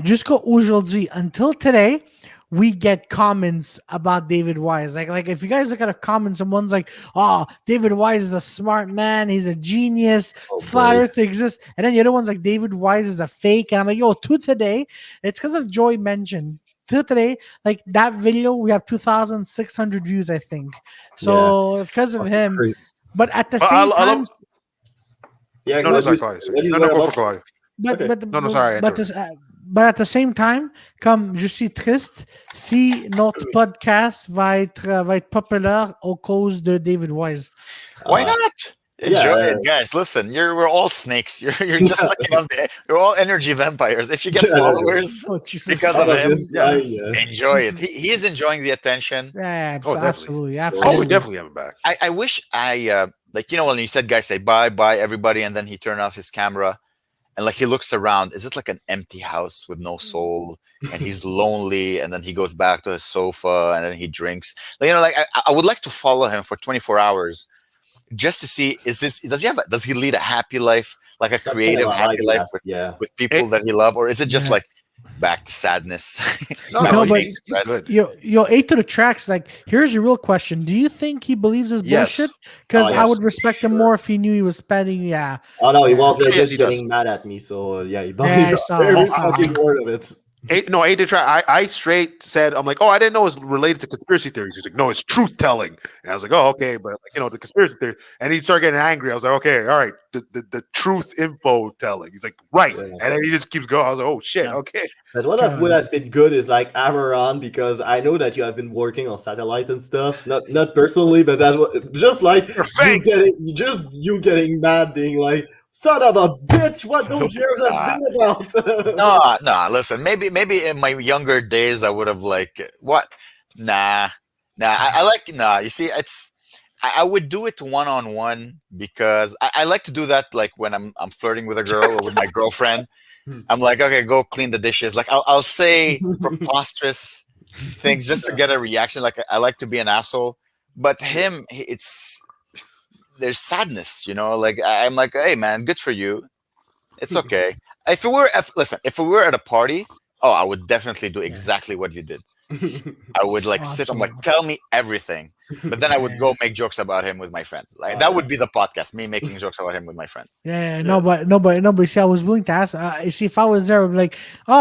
jusqu'à aujourd'hui, until today, we get comments about David Wise. Like if you guys look at a comment, someone's like, "Oh, David Wise is a smart man. He's a genius. Flat Earth exists." And then the other one's like, "David Wise is a fake." And I'm like, "Yo, to today, it's because of Joy mentioned." Today, like that video, we have 2,600 views, I think. So because of him, crazy. But at the same time, but at the same time, comme je suis triste, si notre podcast va être populaire au cause de David Wise. Why not? Enjoy it, guys. Listen, we're all snakes. You're just like you're all energy vampires. If you get followers because of him, enjoy it. He is enjoying the attention. Yeah, absolutely. Oh, we definitely have him back. I wish like when you said guys say bye everybody, and then he turned off his camera, and like he looks around. Is it like an empty house with no soul, and he's lonely, and then he goes back to his sofa, and then he drinks. Like, like I would like to follow him for 24 hours. Just to see, does he lead a happy life, like a creative happy life with people that he loves, or is it just like back to sadness? But your etre tracks. Like, here's your real question: do you think he believes his bullshit? Because I would respect him more if he knew he was spending. Oh no, he was just getting mad at me. So he believes every fucking word of it. I straight said, I'm like, oh, I didn't know it was related to conspiracy theories. He's like, no, it's truth telling. And I was like, oh, okay, but the conspiracy theory. And he started getting angry. I was like, okay, all right, the truth info telling. He's like, right, and then he just keeps going. I was like, oh shit, okay. But what would have been good is like Amer on, because I know that you have been working on satellites and stuff. Not personally, but that's what just like you getting mad, being like, son of a bitch, what those years has been about. No, listen, maybe in my younger days I would have like, what? Nah, you see, I would do it one-on-one, because I like to do that like when I'm flirting with a girl or with my girlfriend. I'm like, okay, go clean the dishes. Like I'll say preposterous things just to get a reaction. Like I like to be an asshole, but him, there's sadness, like I'm like, hey man, good for you. It's okay. If we were at a party, I would definitely do exactly what you did. I would like sit, I'm like, tell me everything. But then I would go make jokes about him with my friends. Like that would be the podcast, me making jokes about him with my friends. But see, I was willing to ask. See, if I was there, I'd be like,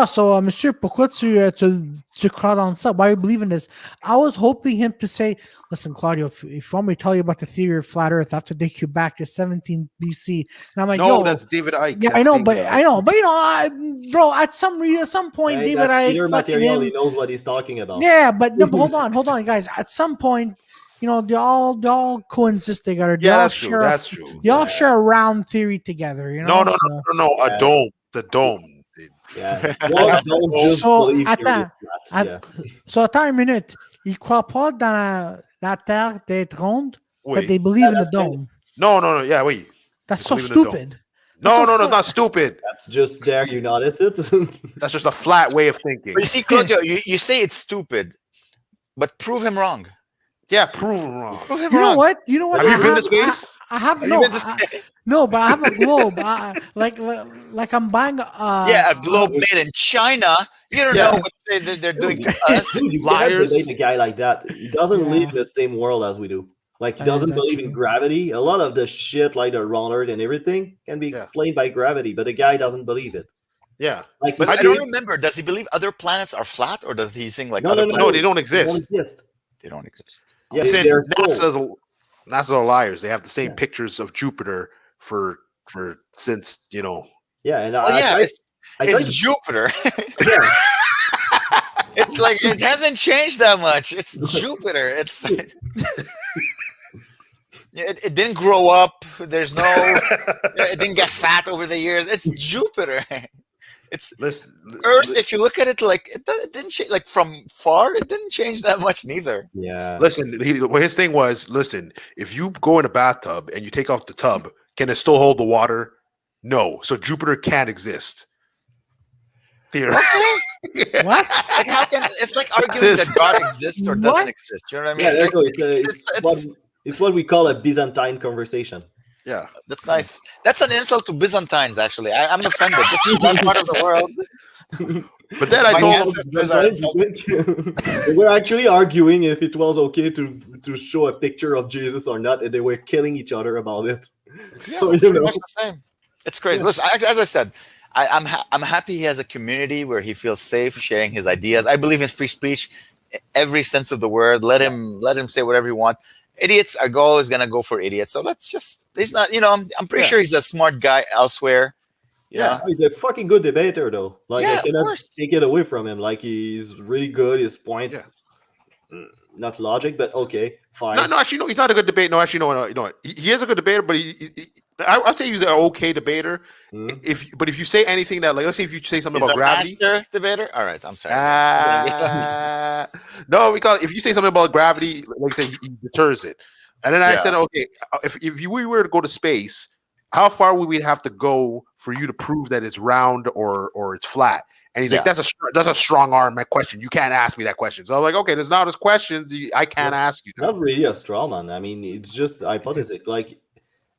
so monsieur, pourquoi tu crois dans ça? Why are you believing this? I was hoping him to say, listen, Claudio, if you want me to tell you about the theory of flat Earth, I have to take you back to 17 BC. And I'm like, no, that's David Icke. Yeah, I know, but bro, at some point, David Icke, material, he knows what he's talking about. Yeah, but hold on, guys. At some point, they all coexist together. They Yeah, all that's true. share That's true. They all share a round theory together. No. A dome. The dome. Yeah. Don't just So, believe attends. yeah. So, attends une minute. Ils croient pas dans la Terre d'être ronde, but Wait. they believe in the that's dome. No. Yeah, wait. That's so believe in the dome. stupid. No, so it's not stupid. That's just there. You notice it. That's just a flat way of thinking. But you see, Claudio, you say it's stupid, but prove him wrong. Yeah, prove him wrong. Prove him You know wrong. what? You know what? Have you been to space? I have Have no. you been to space? No, but I have a globe. Like I'm buying. Yeah, a globe made in China. You don't know what they're doing to us. Dude, you Liars. can't debate a guy like that. He doesn't live in the same world as we do. Like, he doesn't that's believe in true. gravity. A lot of the shit, like the round earth and everything, can be explained by gravity, but the guy doesn't believe it. Yeah. Like, But he I don't thinks- remember. Does he believe other planets are flat, or does he think like No, other no, planets? No, they don't They exist. don't exist. They don't exist. Yeah, I'm saying they're so- NASA's are liars. They have the same Yeah. pictures of Jupiter for since Yeah, and Oh yeah, I it's tried to- Jupiter. yeah. It's like it hasn't changed that much. It's Jupiter. It's it didn't grow up. There's no. It didn't get fat over the years. It's Jupiter. It's Listen, Earth. If you look at it, like it didn't change. Like from far, it didn't change that much neither. Yeah. listen. His thing was, listen. If you go in a bathtub and you take off the tub, can it still hold the water? No. So Jupiter can't exist. What? Like how can it's like arguing This- that God exists or doesn't exist? You know what I mean? Yeah, Like, it's what we call a Byzantine conversation. Yeah. that's nice. That's an insult to Byzantines. Actually, I'm offended. This is one part of the world. But then I My told ancestors are We're actually arguing if it was okay to show a picture of Jesus or not, and they were killing each other about it. So Pretty much the same. It's crazy. Listen, as I said, I'm happy he has a community where he feels safe sharing his ideas. I believe in free speech, every sense of the word. Let him say whatever he wants. Idiots are always gonna go for idiots. So he's not. I'm pretty sure he's a smart guy elsewhere. Yeah, he's a fucking good debater, though. Like, Yeah, I of cannot course. take it away from him. Like, he's really good. His point, not logic, but okay, fine. no. Actually, no. He's not a good debater. No, actually, no. He is a good debater, but I'd say he's an okay debater. Mhm. But if you say anything that, like, let's say if you say something He's about a gravity. master debater. All right, I'm sorry. No, because if you say something about gravity, like I say, he deters it. And then I said, okay, if we were to go to space, how far would we have to go for you to prove that it's round or it's flat? And he's like, that's a strong arm question. You can't ask me that question. So I'm like, okay, there's not as questions. I can't ask you that. Not really a straw man. I mean, it's just hypothetical. Like,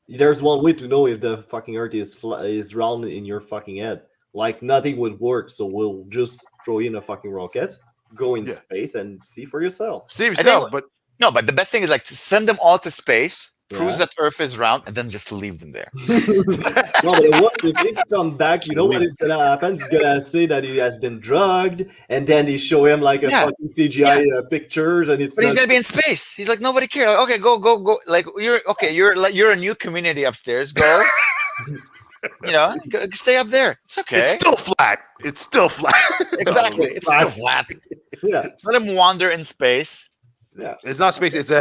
there's one way to know if the fucking Earth is round in your fucking head. Like, nothing would work, so we'll just throw in a fucking rocket, go in space, and see for yourself. See yourself, but No, but the best thing is like to send them all to space, proves Yeah. that Earth is round, and then just leave them there. No, but what if he come back? You know what is gonna happen? He's gonna say that he has been drugged, and then they show him like a fucking CGI pictures, and it's. But he's gonna be in space. He's like nobody cares. Like, okay, go. Like you're a new community upstairs. Go. Go, stay up there. It's okay. it's still flat. It's still flat. Exactly. It's still flat. Yeah, Let him wander in space. yeah. It's not space. It's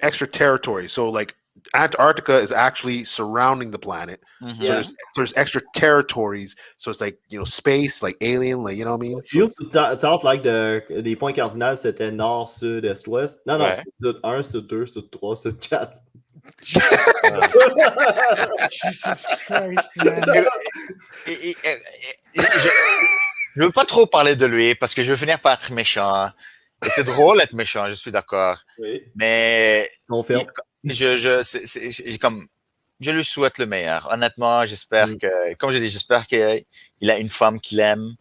extra territory. So like Antarctica is actually surrounding the planet. Mhm. So there's extra territories. So it's like space, like alien, like you know what I mean. You used to thought like des points cardinaux c'était nord, sud, est, ouest. Non, Ouais. c'est sud 1, sud 2, sud 3, sud 4. Jesus Christ, man. Je veux pas trop parler de lui parce que je veux finir par être méchant. Et c'est drôle d'être méchant, je suis d'accord. Oui, Mais confirme. je lui souhaite le meilleur. Honnêtement, j'espère que, comme je dis, j'espère qu'il a une femme qu'il aime,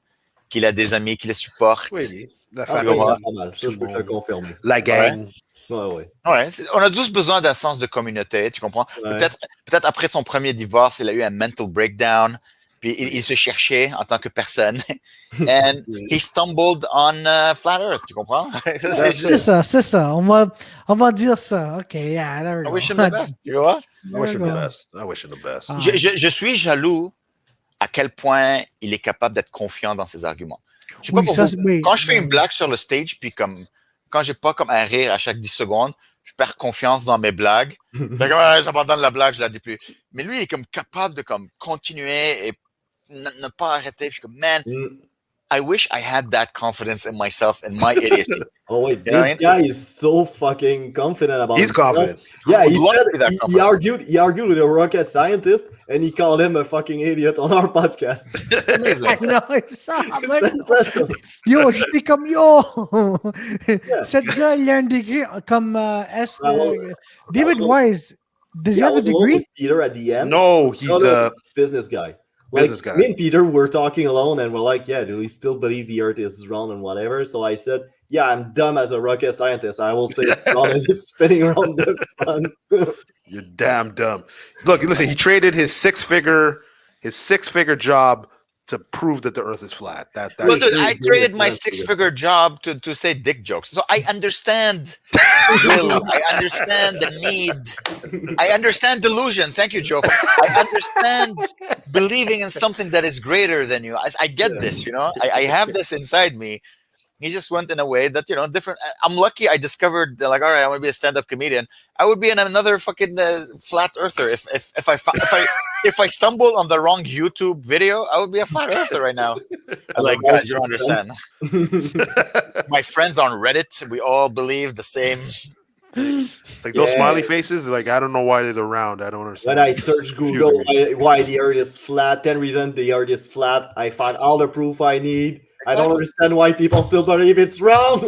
qu'il a des amis qui le supportent. Oui, la Ah, ça, famille, il a pas mal. Ça, je peux te le confirmer. la gang. Ouais. Ouais, on a tous besoin d'un sens de communauté, tu comprends? Ouais. Peut-être après son premier divorce, il a eu un mental breakdown, puis il se cherchait en tant que personne. And he stumbled on Flat Earth, tu comprends? C'est ça. On va dire ça. OK, yeah, there we I go. wish him the best, tu vois? I wish him the There we go. best. I wish him the best. Ah. Je suis jaloux à quel point il est capable d'être confiant dans ses arguments. Je sais pas Oui, pour ça, vous, oui. quand je fais une blague sur le stage, puis comme quand j'ai pas comme un rire à chaque 10 secondes, je perds confiance dans mes blagues. J'abandonne la blague, je la dis plus. Mais lui, il est comme capable de comme continuer et ne pas arrêter. Puis je suis comme, man, I wish I had that confidence in myself and my idiocy. Oh wait, this guy is so fucking confident about He's confident. Yeah, he Would love said to be that he confident. argued with a rocket scientist and he called him a fucking idiot on our podcast. I know, I'm like, C'est impressive. yo, j'étais comme yo. Yeah. Cette gars, il a un degré comme Well, David Wise. Does he Yeah, I have a was alone degree? with Peter at the end. No, he's a business guy. business guy. Me and Peter were talking alone and we're like, yeah, do we still believe the earth is round and whatever? So I said, yeah, I'm dumb as a rocket scientist. I will say it's round as it's spinning around the sun. You're damn dumb. Look, listen, he traded his six-figure job to prove that the earth is flat. Well, dude, is I traded my really six-figure job to say dick jokes. So I understand will. I understand the need. I understand delusion. Thank you, Jofo. I understand believing in something that is greater than you. I get this, you know. I have this inside me. He just went in a way that, you know, different. I'm lucky I discovered, like, all right, I want to be a stand-up comedian. I would be another fucking flat earther. If I stumbled on the wrong YouTube video, I would be a flat earther right now. I'm like, guys, you don't understand. My friends on Reddit, we all believe the same. It's like those smiley faces. Like, I don't know why they're round. I don't understand. When I search Google why the earth is flat, 10 reasons the earth is flat, I find all the proof I need. Exactly. I don't understand why people still believe it's round.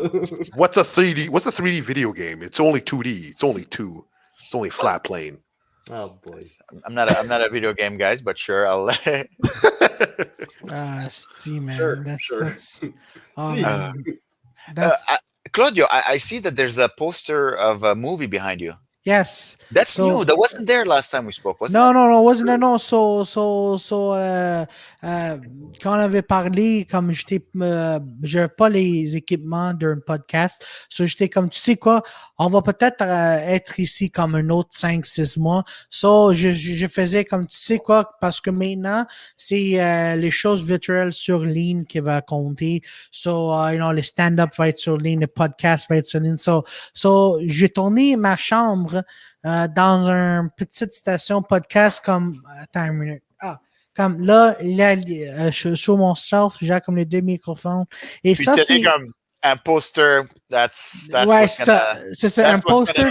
What's a 3D video game? It's only 2D. It's only two. It's only flat plane. Oh boy. I'm not a video game guys, but sure I'll See, man. Sure, That's Claudio, I see that there's a poster of a movie behind you. yes. That's new. That wasn't there last time we spoke, was it? No, wasn't there? No, quand on avait parlé, comme j'avais pas les équipements d'un podcast, j'étais comme, tu sais quoi, on va peut-être être ici comme un autre 5-6 mois. Je faisais comme, tu sais quoi, parce que maintenant, c'est les choses virtuelles sur ligne qui va compter. Les stand-up va être sur ligne, le podcast va être sur ligne. J'ai tourné ma chambre dans une petite station podcast comme... Attends une minute. Comme là, sur mon shelf, j'ai comme les 2 microphones. Et puis ça, c'est... comme un poster, that's ouais, c'est ça, un poster.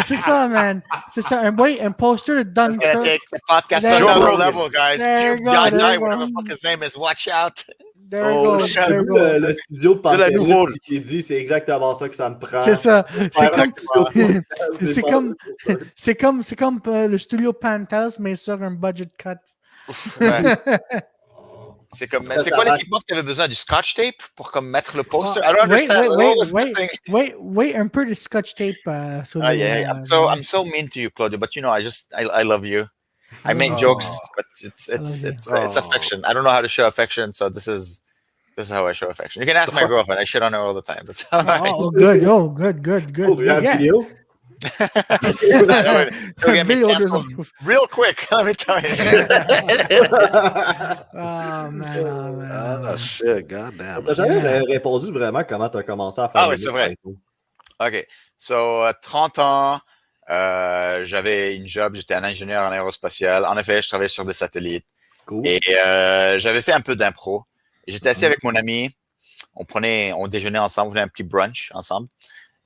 C'est ça, man. C'est ça, un poster de Dunkirk. It's gonna take the podcast There to you another go. level, guys. There you go, Guy, there you whatever go. the fuck his name is, watch out. There you go, J'ai there you vu go. le studio de C'est la Pantelis nouveau. qui dit c'est exactement ça que ça me prend. C'est ça. C'est comme le studio Pantelis, mais sur un budget cut. Ouais. C'est quoi l'équipement que tu avais besoin? Du scotch tape pour comme mettre le poster? I don't understand. Wait, un peu de scotch tape. I'm so mean to you, Claudio, but you know, I love you. I make jokes, but it's affection. I don't know how to show affection, so this is how I show affection. You can ask my girlfriend. I shit on her all the time. That's how good. Oh, do you have video? Real quick, let me tell you. Oh man. Oh shit, goddamn. T'as jamais répondu vraiment comment t'as commencé à faire. Ah oui, c'est vrai. OK. 30 ans, j'avais une job, j'étais un ingénieur en aérospatial. En effet, je travaillais sur des satellites. Cool. Et j'avais fait un peu d'impro. J'étais assis avec mon ami. On déjeunait ensemble, on faisait un petit brunch ensemble.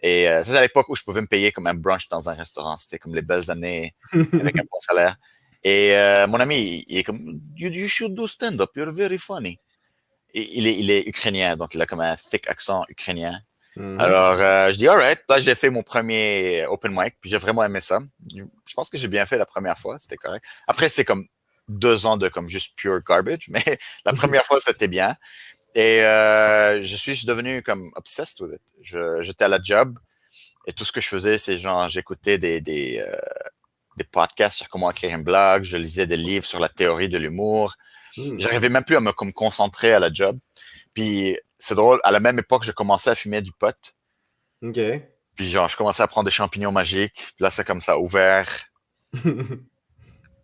Et ça, c'est à l'époque où je pouvais me payer comme un brunch dans un restaurant. C'était comme les belles années avec un bon salaire. Et mon ami, il est comme « You should do stand-up, you're very funny ». Il est ukrainien, donc il a comme un thick accent ukrainien. Mm-hmm. Alors, je dis « All right ». Là, j'ai fait mon premier open mic, puis j'ai vraiment aimé ça. Je pense que j'ai bien fait la première fois, c'était correct. Après, c'est comme 2 ans de comme juste pure garbage, mais la première fois, c'était bien. Et je suis devenu comme obsessed with it. J'étais à la job et tout ce que je faisais, c'est genre j'écoutais des podcasts sur comment écrire une blague, je lisais des livres sur la théorie de l'humour. J'arrivais même plus à me comme concentrer à la job. Puis c'est drôle, à la même époque, je commençais à fumer du pot. OK. Puis genre, je commençais à prendre des champignons magiques. Puis là, c'est comme ça, ouvert.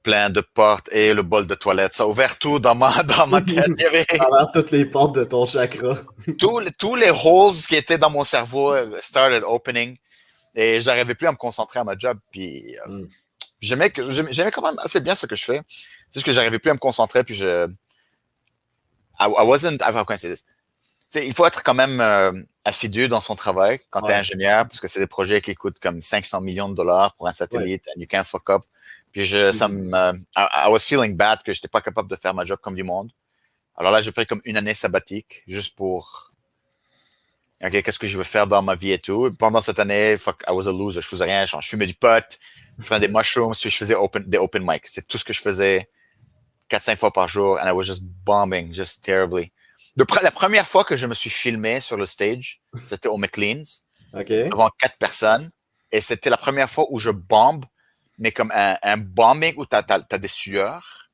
plein de portes et le bol de toilette. Ça a ouvert tout dans ma tête. Il y avait Alors, toutes les portes de ton chakra. tous les holes qui étaient dans mon cerveau started opening et j'arrivais plus à me concentrer à ma job. Puis j'aimais quand même assez bien ce que je fais. C'est juste que j'arrivais plus à me concentrer. Puis I wasn't. How can I say this? Il faut être quand même assidu dans son travail quand tu es ingénieur, parce que c'est des projets qui coûtent comme 500 millions de dollars pour un satellite, and you can't fuck up. Puis I was feeling bad que j'étais pas capable de faire ma job comme du monde. Alors là, j'ai pris comme une année sabbatique, juste pour, OK, qu'est-ce que je veux faire dans ma vie et tout. Pendant cette année, I was a loser, je faisais rien, je fumais du pot, je prenais des mushrooms, puis je faisais des open mic. C'est tout ce que je faisais 4-5 fois par jour, and I was just bombing, just terribly. La première fois que je me suis filmé sur le stage, c'était au McLean's, devant 4 personnes. Et c'était la première fois où je bombe, mais comme un bombing où t'as des sueurs.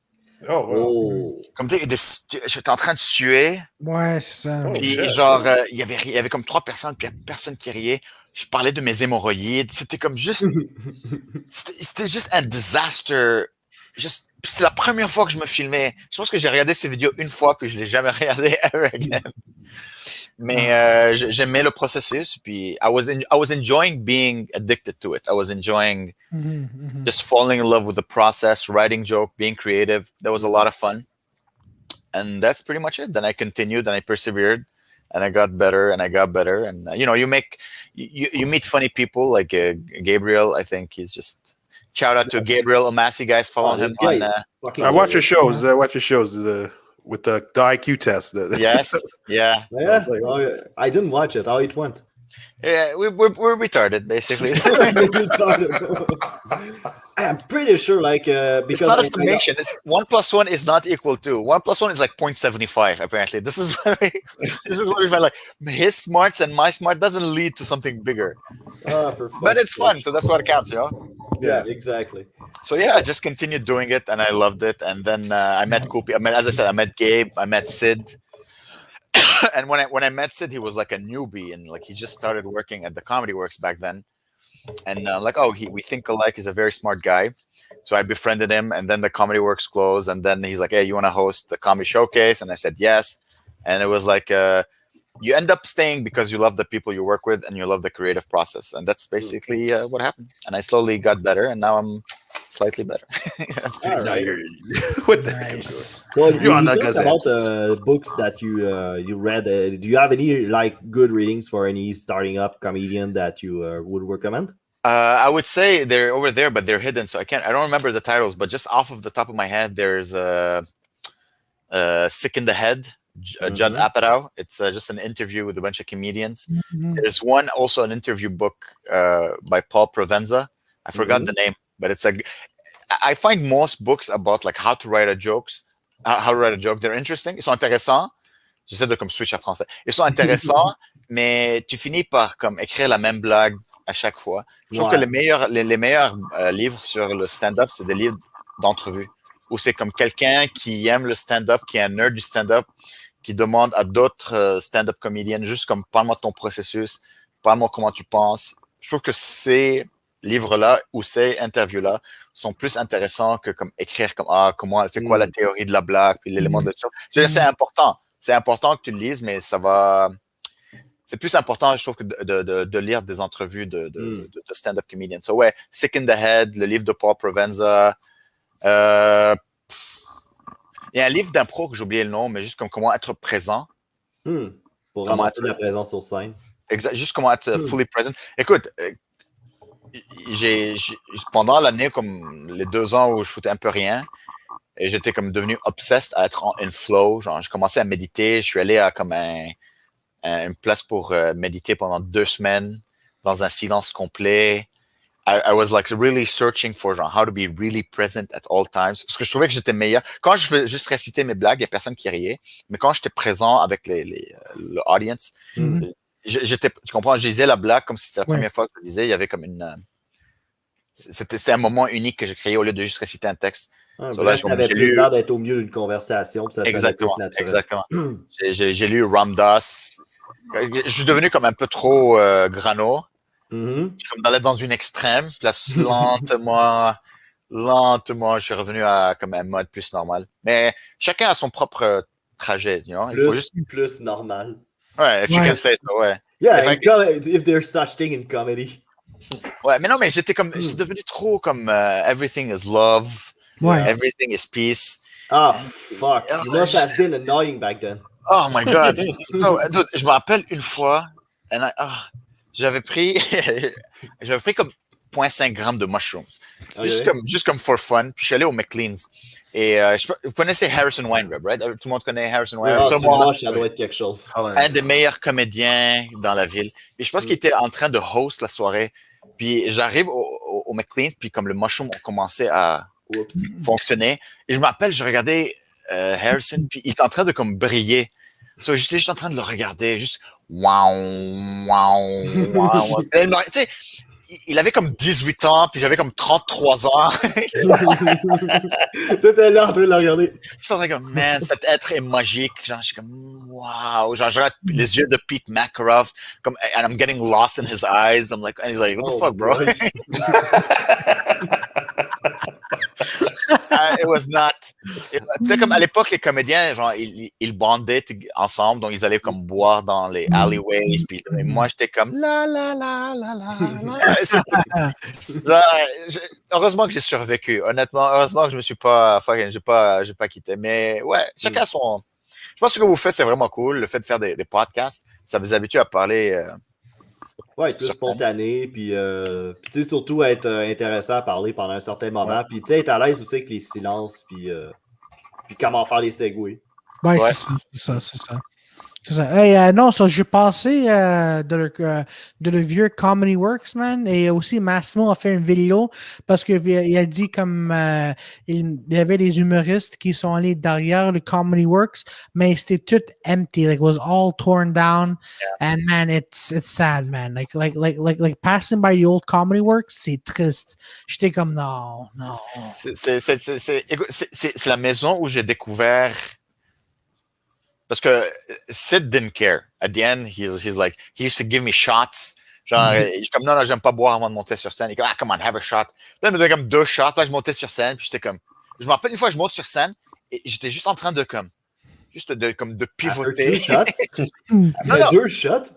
Oh, wow. Comme j'étais en train de suer. Ouais, c'est ça. Puis genre, il y avait comme 3 personnes, puis il n'y a personne qui riait. Je parlais de mes hémorroïdes. C'était comme juste... c'était juste un disaster. C'est la première fois que je me filmais. Je pense que j'ai regardé cette vidéo une fois, puis je l'ai jamais regardé ever again. Mais j'aimais le processus, puis I was enjoying being addicted to it. I was enjoying just falling in love with the process, writing joke, being creative. That was a lot of fun. And that's pretty much it. Then I continued and I persevered and I got better and I got better. And you meet funny people like Gabriel. I think he's just... Shout out to Gabriel Omasi, guys. Follow him on. I watch your shows. With the IQ test. Yes, yeah. I didn't watch it. How it went? Yeah, we're retarded, basically. I'm pretty sure, because it's not a summation. 1 + 1 is not equal to 1 + 1 is like 0.75. Apparently, this is what we find. Like his smarts and my smart doesn't lead to something bigger. But it's fun, so that's what counts, Yeah, exactly. So yeah, I just continued doing it, and I loved it. And then I met cool people. As I said, I met Gabe, I met Sid. And when I met Sid, he was like a newbie, and like he just started working at the Comedy Works back then. And we think alike. He's a very smart guy. So I befriended him, and then the Comedy Works closed. And then he's like, "Hey, you want to host the comedy showcase?" And I said yes. And it was like, you end up staying because you love the people you work with and you love the creative process. And that's basically what happened. And I slowly got better, and now I'm slightly better. That's pretty nice. What the heck? So you talked about books that you read. Do you have any good readings for any starting up comedian that you would recommend? I would say they're over there, but they're hidden, so I don't remember the titles. But just off of the top of my head, there's Sick in the Head, Judd Apatow. It's just an interview with a bunch of comedians. There's also an interview book by Paul Provenza. I forgot the name, but it's I find most books about like how to write a joke, they're interesting. Ils sont intéressants. J'essaie de comme switch à français. Ils sont intéressants, mais tu finis par comme écrire la même blague à chaque fois. Je trouve que les meilleurs livres sur le stand-up, c'est des livres d'entrevue, où c'est comme quelqu'un qui aime le stand-up, qui est un nerd du stand-up, qui demande à d'autres stand-up comédiennes juste comme parle-moi de ton processus, parle-moi comment tu penses. Je trouve que ces livres-là ou ces interviews-là sont plus intéressants que comme écrire comme comment c'est quoi la théorie de la blague puis l'élément de ça. C'est important. C'est important que tu le lises, mais c'est plus important, je trouve, que de lire des entrevues de stand-up comedians. So ouais, Sick in the Head, le livre de Paul Provenza. Il y a un livre d'impro que j'ai oublié le nom, mais juste comme comment être présent. Pour ramasser la présence sur scène. Exact, juste comment être fully present. Écoute, pendant l'année, comme les 2 ans où je foutais un peu rien, et j'étais comme devenu obsessed à être in flow. Genre, je commençais à méditer. Je suis allé à comme une place pour méditer pendant 2 semaines dans un silence complet. I was like really searching for genre how to be really present at all times, parce que je trouvais que j'étais meilleur. Quand je veux juste réciter mes blagues, il n'y a personne qui riait. Mais quand j'étais présent avec le audience, tu comprends, je disais la blague comme si c'était la première fois que je le disais. Il y avait comme c'est un moment unique que j'ai créé au lieu de juste réciter un texte. Ça avait plus l'air d'être au milieu d'une conversation. Ça exactement. J'ai lu Ram Dass. Je suis devenu comme un peu trop grano. Comme d'aller dans une extrême, puis là, lentement, je suis revenu à comme un mode plus normal. Mais chacun a son propre trajet, you know? Il faut juste... Plus normal. Ouais, if you can say so, ouais. Yeah, if there's such thing in comedy. Ouais, mais non, mais j'étais comme... C'est devenu trop comme everything is love, everything is peace. Ah, fuck. You must have been annoying back then. Oh my God. So, dude, je me rappelle une fois, j'avais pris comme 0.5 grammes de mushrooms. Juste comme for fun. Puis je suis allé au McLean's. Et vous connaissez Harrison Weinreb, right? Tout le monde connaît Harrison Weinreb. Ça doit être quelque chose. Un des meilleurs comédiens dans la ville. Et je pense qu'il était en train de host la soirée. Puis j'arrive au McLean's, puis comme le mushroom a commencé à fonctionner. Et je me rappelle, je regardais Harrison, puis il était en train de comme briller. So, j'étais juste en train de le regarder, juste wow. Tu sais, il avait comme 18 ans, puis j'avais comme 33 ans. T'étais là en train de le regarder. Je sentais comme, man, cet être est magique. Genre, je suis comme, wow. Genre, je regarde les yeux de Pete McCroft, comme, and I'm getting lost in his eyes. I'm like, and he's like, what the fuck, bro? It was not. Peut-être comme à l'époque, les comédiens, genre, ils bandaient ensemble, donc ils allaient comme boire dans les alleyways. Puis moi, j'étais comme la. Heureusement que j'ai survécu. Honnêtement, heureusement que je me suis pas, j'ai pas quitté. Mais ouais, chacun son. Je pense que ce que vous faites, c'est vraiment cool. Le fait de faire des podcasts, ça vous habitue à parler. Ouais, être plus spontané, puis tu sais, surtout être intéressant à parler pendant un certain moment, puis tu sais, être à l'aise aussi avec les silences, puis comment faire les segways. Ouais, c'est ça. C'est ça. Hey, non, ça, j'ai passé de le vieux Comedy Works, man, et aussi Massimo a fait une vidéo parce qu'il a dit comme il y avait des humoristes qui sont allés derrière le Comedy Works, mais c'était tout empty, like it was all torn down, and man, it's sad, man. Like passing by the old Comedy Works, c'est triste. J'étais comme non. C'est la maison où j'ai découvert. Parce que Sid didn't care. At the end, he's like, he used to give me shots. Genre, je suis comme, non, j'aime pas boire avant de monter sur scène. Il est comme, come on, have a shot. Puis là, il me donnait comme 2 shots. Là, je montais sur scène. Puis j'étais comme, je me rappelle une fois, je monte sur scène et j'étais juste en train de pivoter. 2 shots? Non. 2 shots?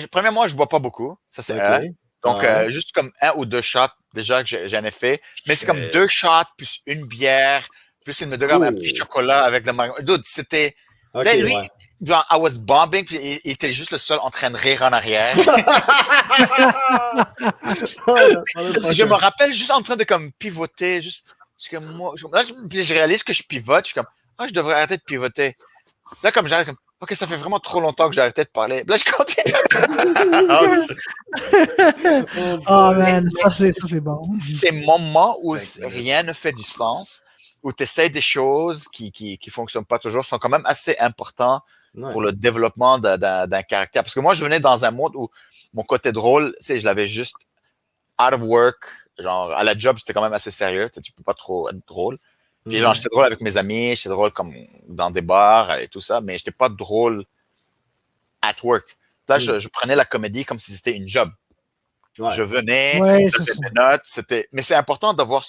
Premièrement, je bois pas beaucoup. Ça, c'est un. Donc, juste comme 1 ou 2 shots, déjà que j'en ai fait. Mais c'est comme 2 shots, plus une bière, plus il me donne un petit chocolat avec de la... Dude, c'était... Là, lui, genre, I was bombing, puis il était juste le seul en train de rire en arrière. Je me rappelle juste en train de comme pivoter, juste comme moi. Là, je réalise que je pivote, je suis comme, je devrais arrêter de pivoter. Là, comme j'arrête, comme, ok, ça fait vraiment trop longtemps que j'ai arrêté de parler. Là, je continue. Oh man, ça c'est bon. Ces moments où rien ne fait du sens, où tu essaies des choses qui fonctionnent pas toujours, sont quand même assez importants pour le développement d'un caractère. Parce que moi, je venais dans un monde où mon côté drôle, tu sais, je l'avais juste out of work. Genre, à la job, j'étais quand même assez sérieux. Tu sais, tu peux pas trop être drôle. Puis genre, j'étais drôle avec mes amis, j'étais drôle comme dans des bars et tout ça, mais j'étais pas drôle at work. Là, je prenais la comédie comme si c'était une job. Ouais. Je venais, je faisais des notes, mais c'est important d'avoir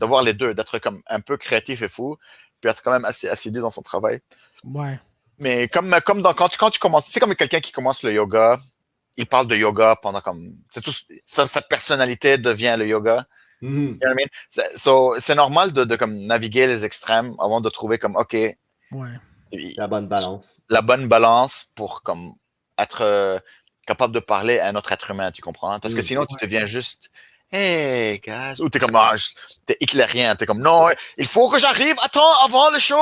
d'avoir les deux, d'être comme un peu créatif et fou, puis être quand même assez assidu dans son travail. Ouais. Mais comme quand tu commences, c'est comme quelqu'un qui commence le yoga, il parle de yoga pendant comme, c'est tout, sa personnalité devient le yoga. You know what I mean? C'est normal de comme naviguer les extrêmes avant de trouver comme, OK. La bonne balance. La bonne balance pour comme être capable de parler à un autre être humain, tu comprends? Parce que sinon, tu deviens juste, hey, guys, ou t'es comme, t'es hitlérien, t'es comme, non, il faut que j'arrive, attends, avant le show,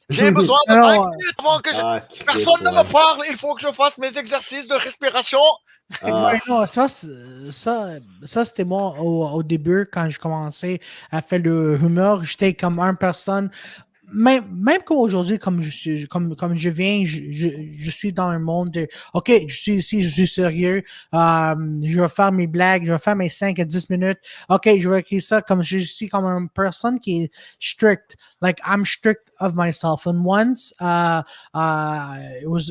j'ai besoin de 5 minutes avant que personne ne me parle, il faut que je fasse mes exercices de respiration. Ouais, non, ça c'était moi au début quand je commençais à faire le humeur, j'étais comme une personne. Même qu'aujourd'hui, comme je viens, je suis dans un monde de OK, je suis ici, je suis sérieux, je vais faire mes blagues, je vais faire mes 5 à 10 minutes. OK, je vais écrire ça comme je suis comme une personne qui est strict. Like I'm strict of myself. And once it was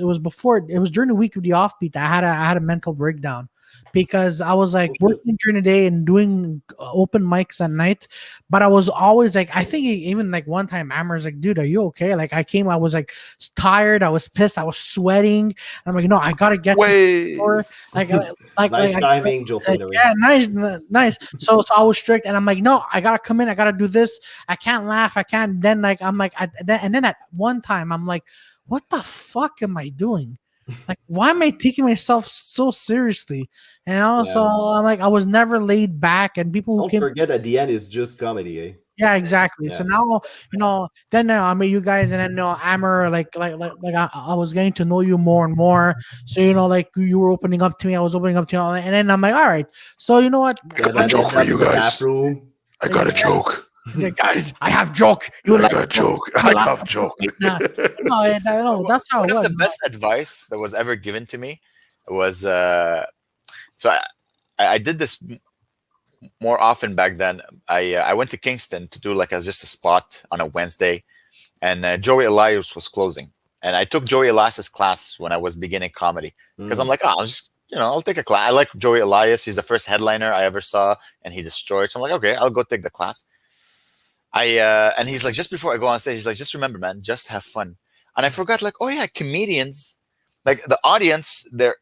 during the week of the offbeat, I had a mental breakdown. because I was like working during the day and doing open mics at night. But I was always like, I think even like one time, Amer's like, dude, are you okay? Like I came, I was like tired, I was pissed, I was sweating. And I'm like, no, I gotta get Wait. Nice timing, Jofo. yeah, nice. So I was strict, and I'm like, no, I gotta come in, I gotta do this. I can't laugh, I can't. Then like I'm like, and then at one time I'm like, what the fuck am I doing? Like, why am I taking myself so seriously? And also, I'm like, I was never laid back, and people who don't forget at the end is just comedy, eh? Yeah, exactly. Yeah. So now, then I meet you guys, and then Amer, like I was getting to know you more and more. So like you were opening up to me, I was opening up to you, and then I'm like, all right. So you know what? I got a joke for you guys. I got a joke. Guys, I have joke. I got joke. I love joke. No, that's how it was. One of the best advice that was ever given to me was so I did this more often back then. I went to Kingston to do like just a spot on a Wednesday, and Joey Elias was closing, and I took Joey Elias's class when I was beginning comedy because I'm like, I'll just I'll take a class. I like Joey Elias. He's the first headliner I ever saw, and he destroyed. So I'm like, okay, I'll go take the class. And he's like, just before I go on stage, he's like, just remember, man, just have fun. And I forgot, like, oh yeah, comedians, like the audience, they're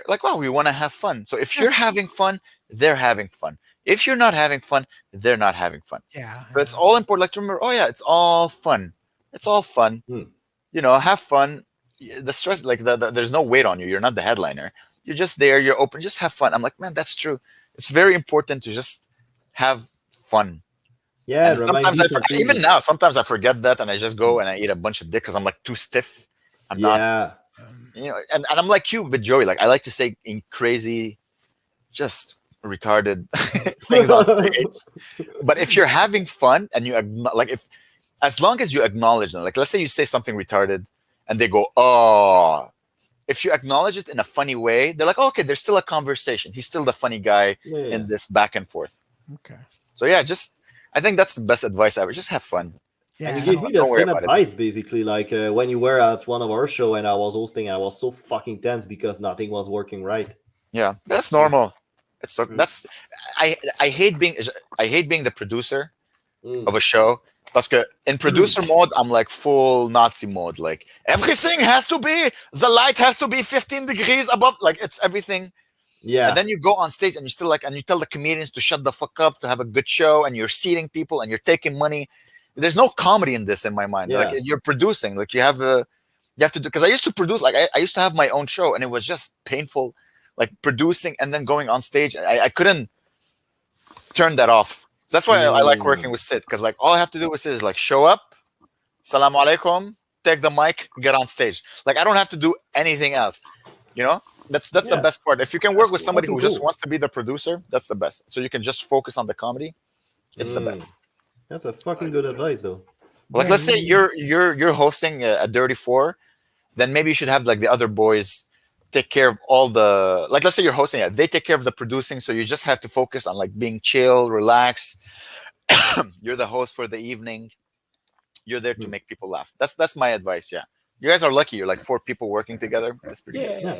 like, wow, we want to have fun. So if you're having fun, they're having fun. If you're not having fun, they're not having fun. Yeah. So it's all important. Like to remember, oh yeah, it's all fun. It's all fun. Have fun. The stress, like there's no weight on you. You're not the headliner. You're just there. You're open. Just have fun. I'm like, man, that's true. It's very important to just have fun. Yeah, sometimes even now, sometimes I forget that, and I just go and I eat a bunch of dick because I'm like too stiff. I'm not, and I'm like you, but Joey, like I like to say in crazy, just retarded things on stage. But if you're having fun and you as long as you acknowledge them, like let's say you say something retarded and they go, oh, if you acknowledge it in a funny way, they're like, oh, okay, there's still a conversation. He's still the funny guy in this back and forth. Okay. So yeah, I think that's the best advice ever. Just have fun. Yeah, you gave me the same advice, basically. Like when you were at one of our show and I was hosting, I was so fucking tense because nothing was working right. Yeah, that's normal. I hate being the producer of a show. Because in producer mode, I'm like full Nazi mode. Like everything has to be, the light has to be 15 degrees above. Like it's everything. Yeah. And then you go on stage and you still and you tell the comedians to shut the fuck up, to have a good show, and you're seating people and you're taking money. There's no comedy in this in my mind. Like you're producing, like you have to do, because I used to produce, like I used to have my own show and it was just painful, like producing and then going on stage. I couldn't turn that off. So that's why I like working with Sid, because like all I have to do with Sid is like show up, salam alaikum, take the mic, get on stage. Like I don't have to do anything else. That's the best part. If you can work with somebody who just wants to be the producer, that's the best. So you can just focus on the comedy. It's the best. That's a fucking good advice, though. Like let's say you're hosting a Dirty Four, then maybe you should have like the other boys take care of all the, like let's say you're hosting it, they take care of the producing, so you just have to focus on like being chill, relax. You're the host for the evening. You're there to make people laugh. That's my advice. Yeah, you guys are lucky. You're like 4 people working together. That's pretty good. Yeah.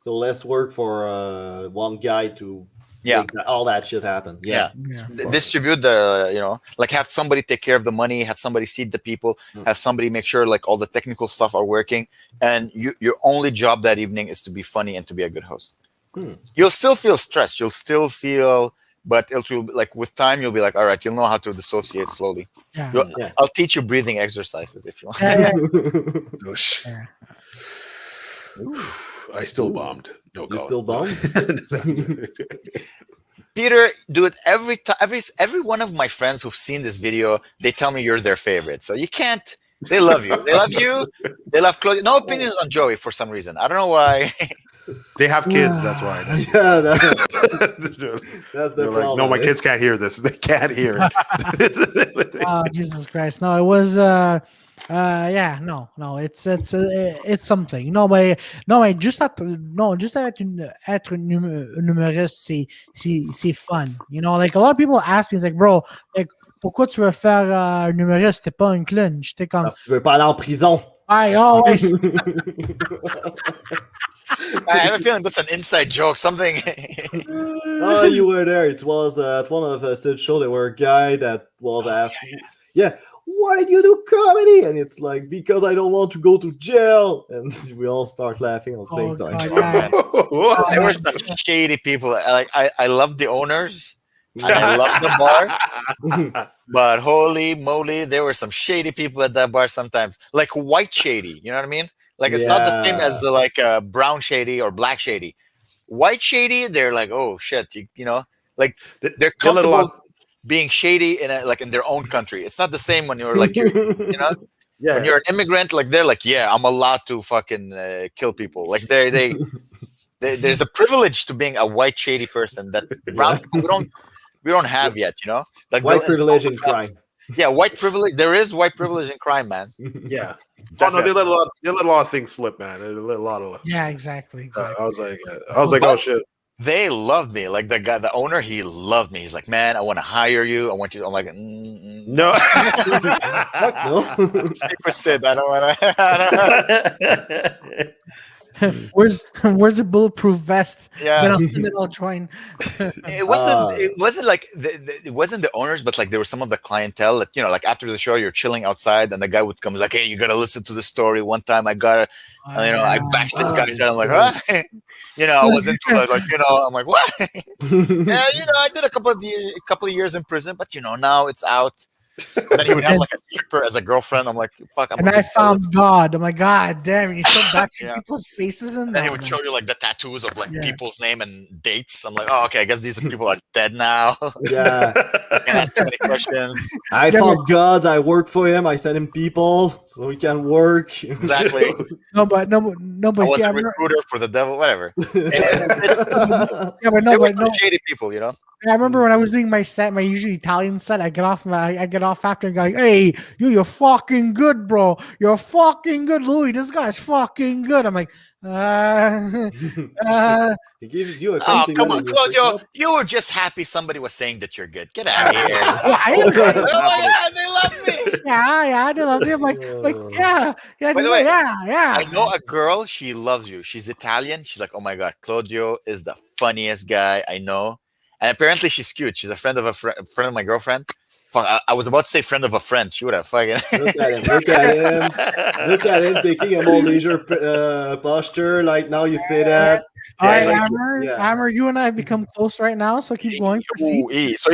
So less work for one guy to make all that shit happen. Distribute the, like have somebody take care of the money, have somebody seat the people, have somebody make sure like all the technical stuff are working, and your only job that evening is to be funny and to be a good host. You'll still feel stressed, but it'll like with time you'll be like, all right, you'll know how to dissociate slowly. I'll teach you breathing exercises if you want. I still bombed. No, you still bombed? Peter, dude, every one of my friends who've seen this video, they tell me you're their favorite. So you can't. They love you. They love you. They love Claudio. No opinions on Joey for some reason. I don't know why. They have kids. That's why. That's the problem. Like, no, my kids can't hear this. They can't hear it. Oh, Jesus Christ! No, it was. It's something. Juste être un humoriste, c'est fun. Like a lot of people ask me, it's like, bro, like, pourquoi tu veux faire un humoriste, t'es pas un clown? J'étais comme, parce que tu veux pas aller en prison. Ouais. I have a feeling that's an inside joke. Something. Oh, you were there. It was at one of Sid's show. There were a guy that was asked, yeah, why do you do comedy? And it's like, because I don't want to go to jail. And we all start laughing at the same time. God, There were some shady people. Like I love the owners and I love the bar, but holy moly, there were some shady people at that bar sometimes. Like white shady, you know what I mean? Like it's not the same as the like brown shady or black shady. White shady, they're like, oh shit, you know, like they're comfortable being shady in in their own country. It's not the same when you're like, you know, when you're an immigrant. Like they're like, yeah, I'm allowed to fucking kill people. Like there's a privilege to being a white shady person that brown people we don't have yet. You know, like white privilege in crime. Yeah, white privilege. There is white privilege in crime, man. Yeah. Oh no, they let a lot of things slip, man. They let a lot of. Yeah, exactly. I was like, oh shit. They loved me. Like the owner, he loved me. He's like, man, I want to hire you. I want you. I'm like, no. What? No. Sid, I don't want to. Where's the bulletproof vest? Yeah. Then I'll join. It wasn't like it wasn't the owners, but like there were some of the clientele that, you know, like after the show you're chilling outside and the guy would come like, hey, you gotta listen to the story. One time I got I bashed this guy's head. I'm like, huh? You know, I was into it, like, you know, I'm like, what? Yeah, you know, I did a couple of years in prison, but you know, now it's out. And then he would have like a stripper as a girlfriend. I'm like, fuck. And I found God. I'm like, God damn, you still bashing people's faces and then he would show you like the tattoos of like people's name and dates. I'm like, oh, okay, I guess these people are dead now. Yeah. I can't ask too many questions. I found God. I work for him. I send him people so he can work. Exactly. No, but I was a recruiter for the devil, whatever. But no, shady people, you know. I remember when I was doing my set, my usually Italian set, I get off after and going, hey, you're fucking good, bro. You're fucking good, Louis. This guy's fucking good. I'm like, He gives you a come on, Claudio. You were just happy somebody was saying that you're good. Get out of here. Yeah, they love me. Yeah, they love me. I'm like, yeah. By the way, yeah. I know a girl, she loves you. She's Italian. She's like, oh my God, Claudio is the funniest guy I know. And apparently she's cute. She's a friend of friend of my girlfriend. Fuck, I was about to say friend of a friend. She would have fucking. Look at him taking a more leisure posture. Like now you say that. All right, Amer, you and I have become close right now, so keep going. So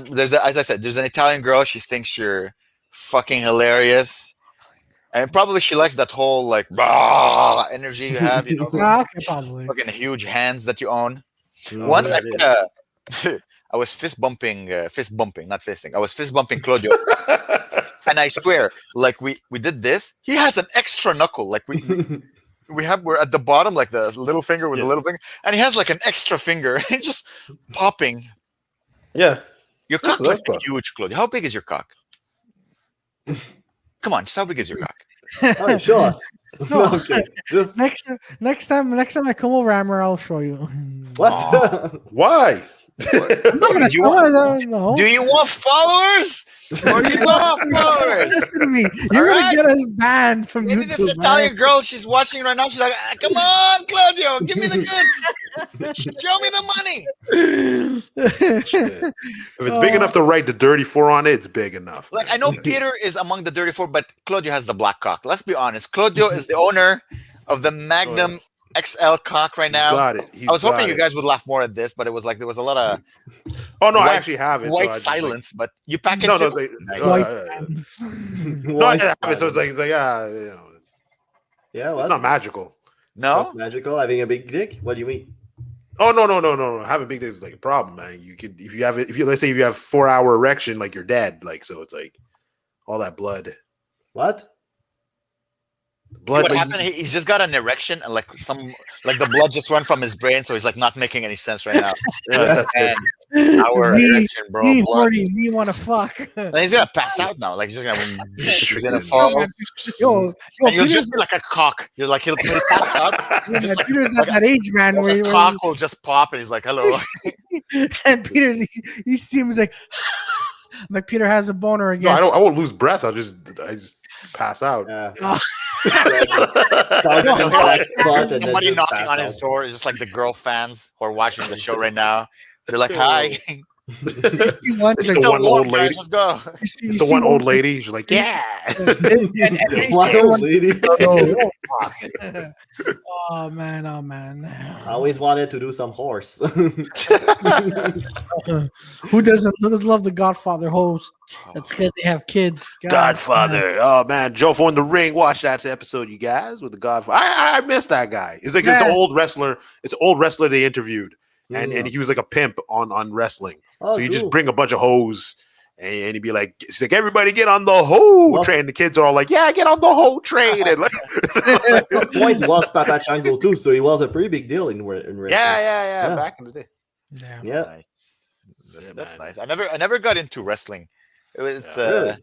there's as I said, there's an Italian girl. She thinks you're fucking hilarious, and probably she likes that whole like energy you have. You know, probably fucking huge hands that you own. Once I was fist bumping, not fisting. I was fist bumping Claudio, and I swear, like we did this. He has an extra knuckle, like we're at the bottom, like the little finger with the little finger, and he has like an extra finger. It's just popping. Yeah, your cock is huge, Claudio. How big is your cock? Come on, just how big is your cock? Oh, show us. No, okay. Just next time I come over, Amer, I'll show you. What? Why? Do you want followers? Or you want followers? Listen to me. You're gonna get us banned from Maybe YouTube. This Italian girl, she's watching right now. She's like, come on, Claudio, give me the goods. Show me the money. If it's big enough to write the dirty 4 on it, it's big enough. Like I know Peter is among the dirty 4, but Claudio has the black cock. Let's be honest. Claudio is the owner of the Magnum XL cock right now. Got it. I was hoping you guys would laugh more at this, but it was like there was a lot of I actually have it. White silence, but you pack it No, too. it's like, no, I didn't have it, so it's like you know, it's not magical. No, not magical. Having a big dick. What do you mean? Oh no. Having a big dick is like a problem, man. You could if you let's say if you have 4-hour erection, like you're dead. Like so, it's like all that blood. What? Blood. What happened? He's just got an erection, and like the blood just went from his brain, so he's like not making any sense right now. Our erection, bro. Me want to fuck. And he's gonna pass out now. Like he's gonna fall. Yo, and you'll just be like a cock. You're like he'll pass out. Just like, Peter's at that age, man. Where the cock will just pop, and he's like, "Hello." And Peter's, you see him, he's like. Like Peter has a boner No, again. I won't lose breath. I just pass out. Yeah. Somebody knocking on his door is just like the girl fans who are watching the show right now. They're like, "Hi." It's the one old lady. Let's go. It's the one old lady. She's like, yeah. One old lady. Oh man. I always wanted to do some horse. Who doesn't love the Godfather host? That's because they have kids. God, Godfather. Oh man, Jofo in the ring. Watch that episode, you guys, with the Godfather. I miss that guy. It's like it's an old wrestler. It's an old wrestler they interviewed, and he was like a pimp on wrestling. Oh, so you cool. just bring a bunch of hoes, and he'd be like, "He's like, everybody get on the hoe train." The kids are all like, "Yeah, get on the hoe train." And like, at some point, he was Papa Shango too, so he was a pretty big deal in wrestling. yeah, back in the day. Yeah. Nice. That's nice. I never got into wrestling. It's Really?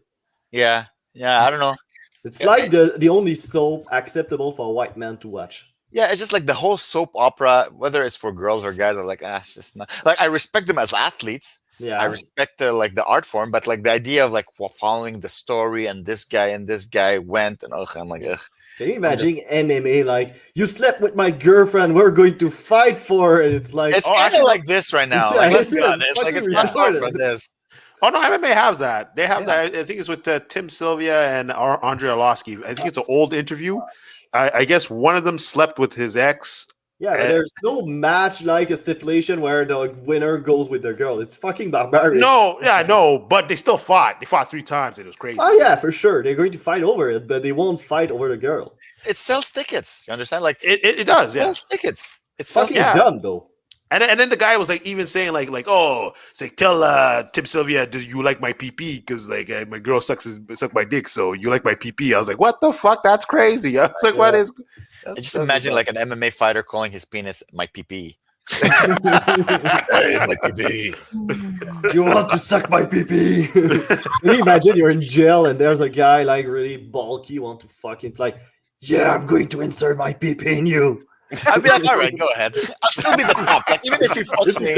yeah. I don't know. It's like the only soap acceptable for a white man to watch. Yeah, it's just like the whole soap opera, whether it's for girls or guys, are like, it's just not. Like, I respect them as athletes. Yeah. I respect like the art form, but like the idea of like following the story and this guy went and I'm like, ugh. Can you imagine MMA? Like, you slept with my girlfriend, we're going to fight for her, and it's like It's kind of like this right now. Yeah, Like, let's be it's honest. Like, it's not far from this. Oh no, MMA has that. They have that. I think it's with Tim Sylvia and Andre Arlovsky. I think it's an old interview. I guess one of them slept with his ex. Yeah, but there's no match like a stipulation where the winner goes with the girl. It's fucking barbaric. No, but they still fought. They fought 3 times. It was crazy. Oh yeah, for sure. They're going to fight over it, but they won't fight over the girl. It sells tickets. You understand? Like It does. it Yeah. sells tickets. It It's sells. fucking dumb though. And then the guy was like even saying like oh, it's like tell Tim Sylvia, do you like my PP? Because like my girl suck my dick, so you like my PP. I was like, what the fuck? That's crazy. I was like, what is? I just imagine like an MMA fighter calling his penis my PP. Hey, my PP. Do you want to suck my pee-pee? Can you imagine you're in jail and there's a guy like really bulky want to fuck you? It's like, yeah, I'm going to insert my pee-pee in you. I'd be like, all right, go ahead. I'll still be the top. Like, even if he fucks me.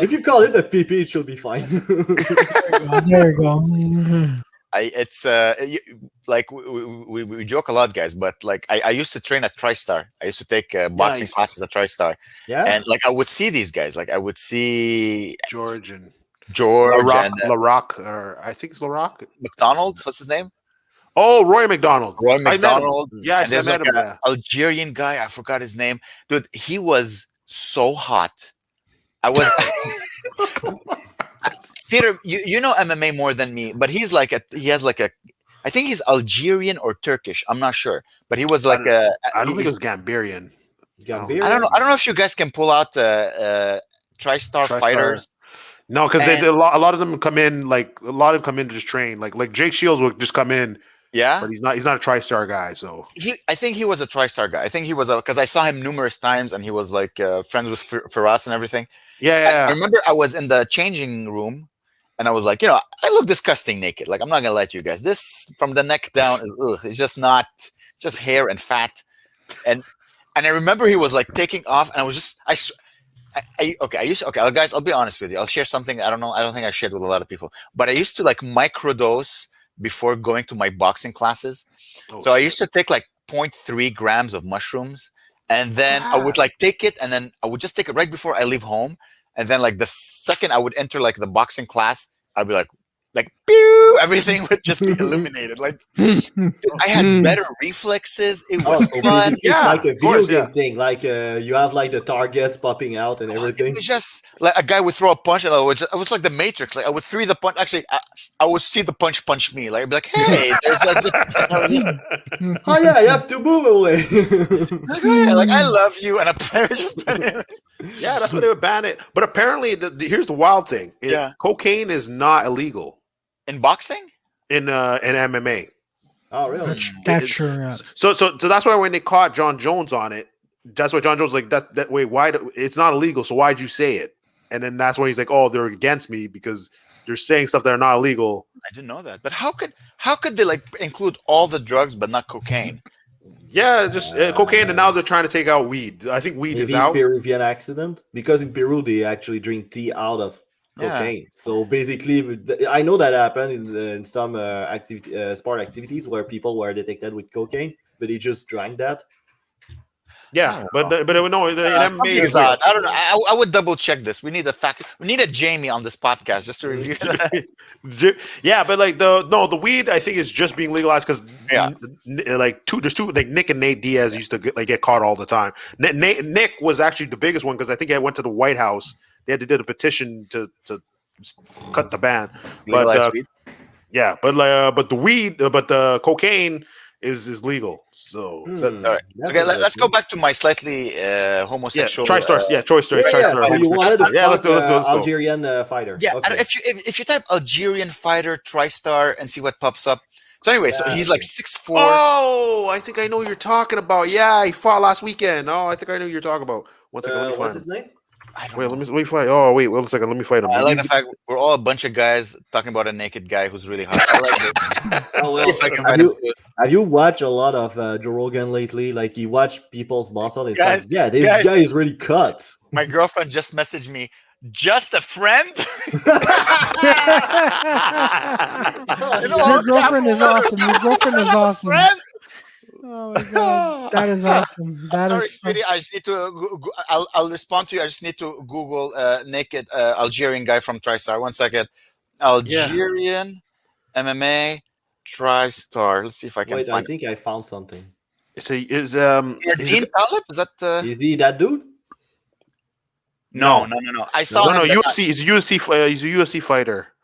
If you call it a pee-pee, it should be fine. There you go. Like we joke a lot, guys, but like I used to train at TriStar. I used to take boxing classes at TriStar. Yeah. And like I would see these guys. Like I would see George and LaRock, or I think it's LaRock. McDonald. What's his name? Oh, Roy McDonald. Roy McDonald. Yeah, And there's I met like him. an Algerian guy. I forgot his name. Dude, he was so hot. I was Peter, you know MMA more than me, but he has like I think he's Algerian or Turkish. I'm not sure, but he was like I don't think it was Gambarian. Gambarian? I don't know if you guys can pull out TriStar fighters. No, because a lot of them come in to just train. Like Jake Shields would just come in. Yeah, but he's not a TriStar guy. So I think he was a TriStar guy. I think he was because I saw him numerous times, and he was like friends with Firas and everything. Yeah. I remember I was in the changing room, and I was like, I look disgusting naked. Like I'm not gonna lie to you guys. This from the neck down, it's just not. It's just hair and fat, and I remember he was like taking off, and I was just guys, I'll be honest with you. I'll share something. I don't think I shared with a lot of people, but I used to like microdose before going to my boxing classes. So I used to take like 0.3 grams of mushrooms, and then I would like take it, and then I would just take it right before I leave home. And then like the second I would enter like the boxing class, I'd be like pew, everything would just be illuminated. Like I had better reflexes. It was fun. It's like a video game thing. Like you have like the targets popping out and everything. It was just like a guy would throw a punch, and it was like the Matrix. Like I would throw the punch. Actually, I would see the punch me. Like I'd be like, hey, there's like. Oh yeah, you have to move away. Like I love you, and I just. Yeah, that's why they would ban it. But apparently, here's the wild thing: cocaine is not illegal in boxing, in MMA. Oh, really? That's true. Yeah. So that's why when they caught John Jones on it, that's why John Jones was like that way. Why it's not illegal? So why'd you say it? And then that's when he's like, oh, they're against me because they're saying stuff that are not illegal. I didn't know that. But how could they like include all the drugs but not cocaine? Yeah, just cocaine, and now they're trying to take out weed. I think weed is out. Peruvian accident, because in Peru they actually drink tea out of cocaine. So basically, I know that happened in some sport activities where people were detected with cocaine, but they just drank that. Yeah, but it, no, in MMA Something is is weird. odd. I don't know. I would double check this. We need a Jamie on this podcast just to review that. Yeah, but like the weed I think is just being legalized because Yeah. there's two like Nick and Nate Diaz used to get caught all the time. Nick was actually the biggest one because I think I went to the White House. They had to do a petition to cut the ban. Legalized weed. Yeah, but the weed, but the cocaine is legal. So All right. Okay, let's go back to my slightly homosexual. TriStar. So you wanted to let's do. Algerian fighter. Yeah, Okay. and if you type Algerian fighter TriStar and see what pops up. So anyway, so he's like 6'4". Oh, I think I know who you're talking about. Yeah, he fought last weekend. Oh, I think I know who you're talking about. One second, let me find what's him. his name? Let me fight. Oh, wait, one second, let me fight him. I like the fact we're all a bunch of guys talking about a naked guy who's really hot. I like it. Oh, well, See if I can find him. have you watched a lot of Joe Rogan lately? Like you watch people's muscle, it's Guys, like, yeah, this guy is really cut. My girlfriend just messaged me. Just a friend? Your girlfriend is awesome. Your girlfriend is awesome. Friend? Oh my god, that is awesome. Sorry, sweetie. I just need to. I'll respond to you. I just need to Google naked Algerian guy from TriStar. 1 second. Algerian MMA TriStar. Let's see if I can find. I think I found something. So is Dean Talib? Is that? Is he that dude? No. I saw him. UFC. He's a UFC fighter.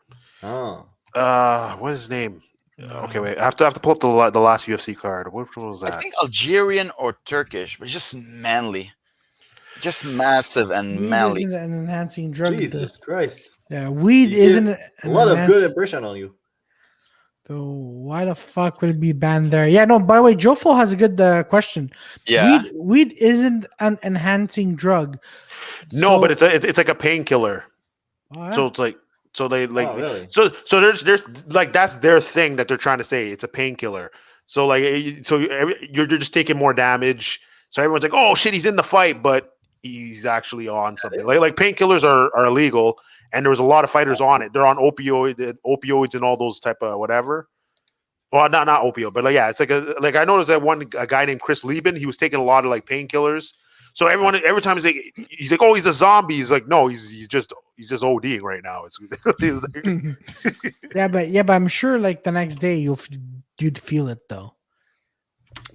Oh. What's his name? Okay, wait. I have to pull up the last UFC card. Which one was that? I think Algerian or Turkish, but just manly, just massive and Weed manly. isn't an enhancing drug. Jesus Christ. Yeah, weed isn't A lot of good impression on you. So why the fuck would it be banned there? Yeah, no. By the way, Jofo has a good question. Yeah, weed isn't an enhancing drug. No, but it's like a painkiller. Oh, yeah? So it's like. So they like really? so there's like that's their thing that they're trying to say. It's a painkiller. So like you're just taking more damage. So everyone's like, oh shit, he's in the fight, but he's actually on something. Like painkillers are illegal, and there was a lot of fighters on it. They're on opioids and all those type of whatever. Well, not opioid, but like it's like I noticed that a guy named Chris Lieben, he was taking a lot of like painkillers. So every time he's like, oh, he's a zombie. He's like, no, he's just ODing right now. yeah, but I'm sure like the next day you'd feel it though.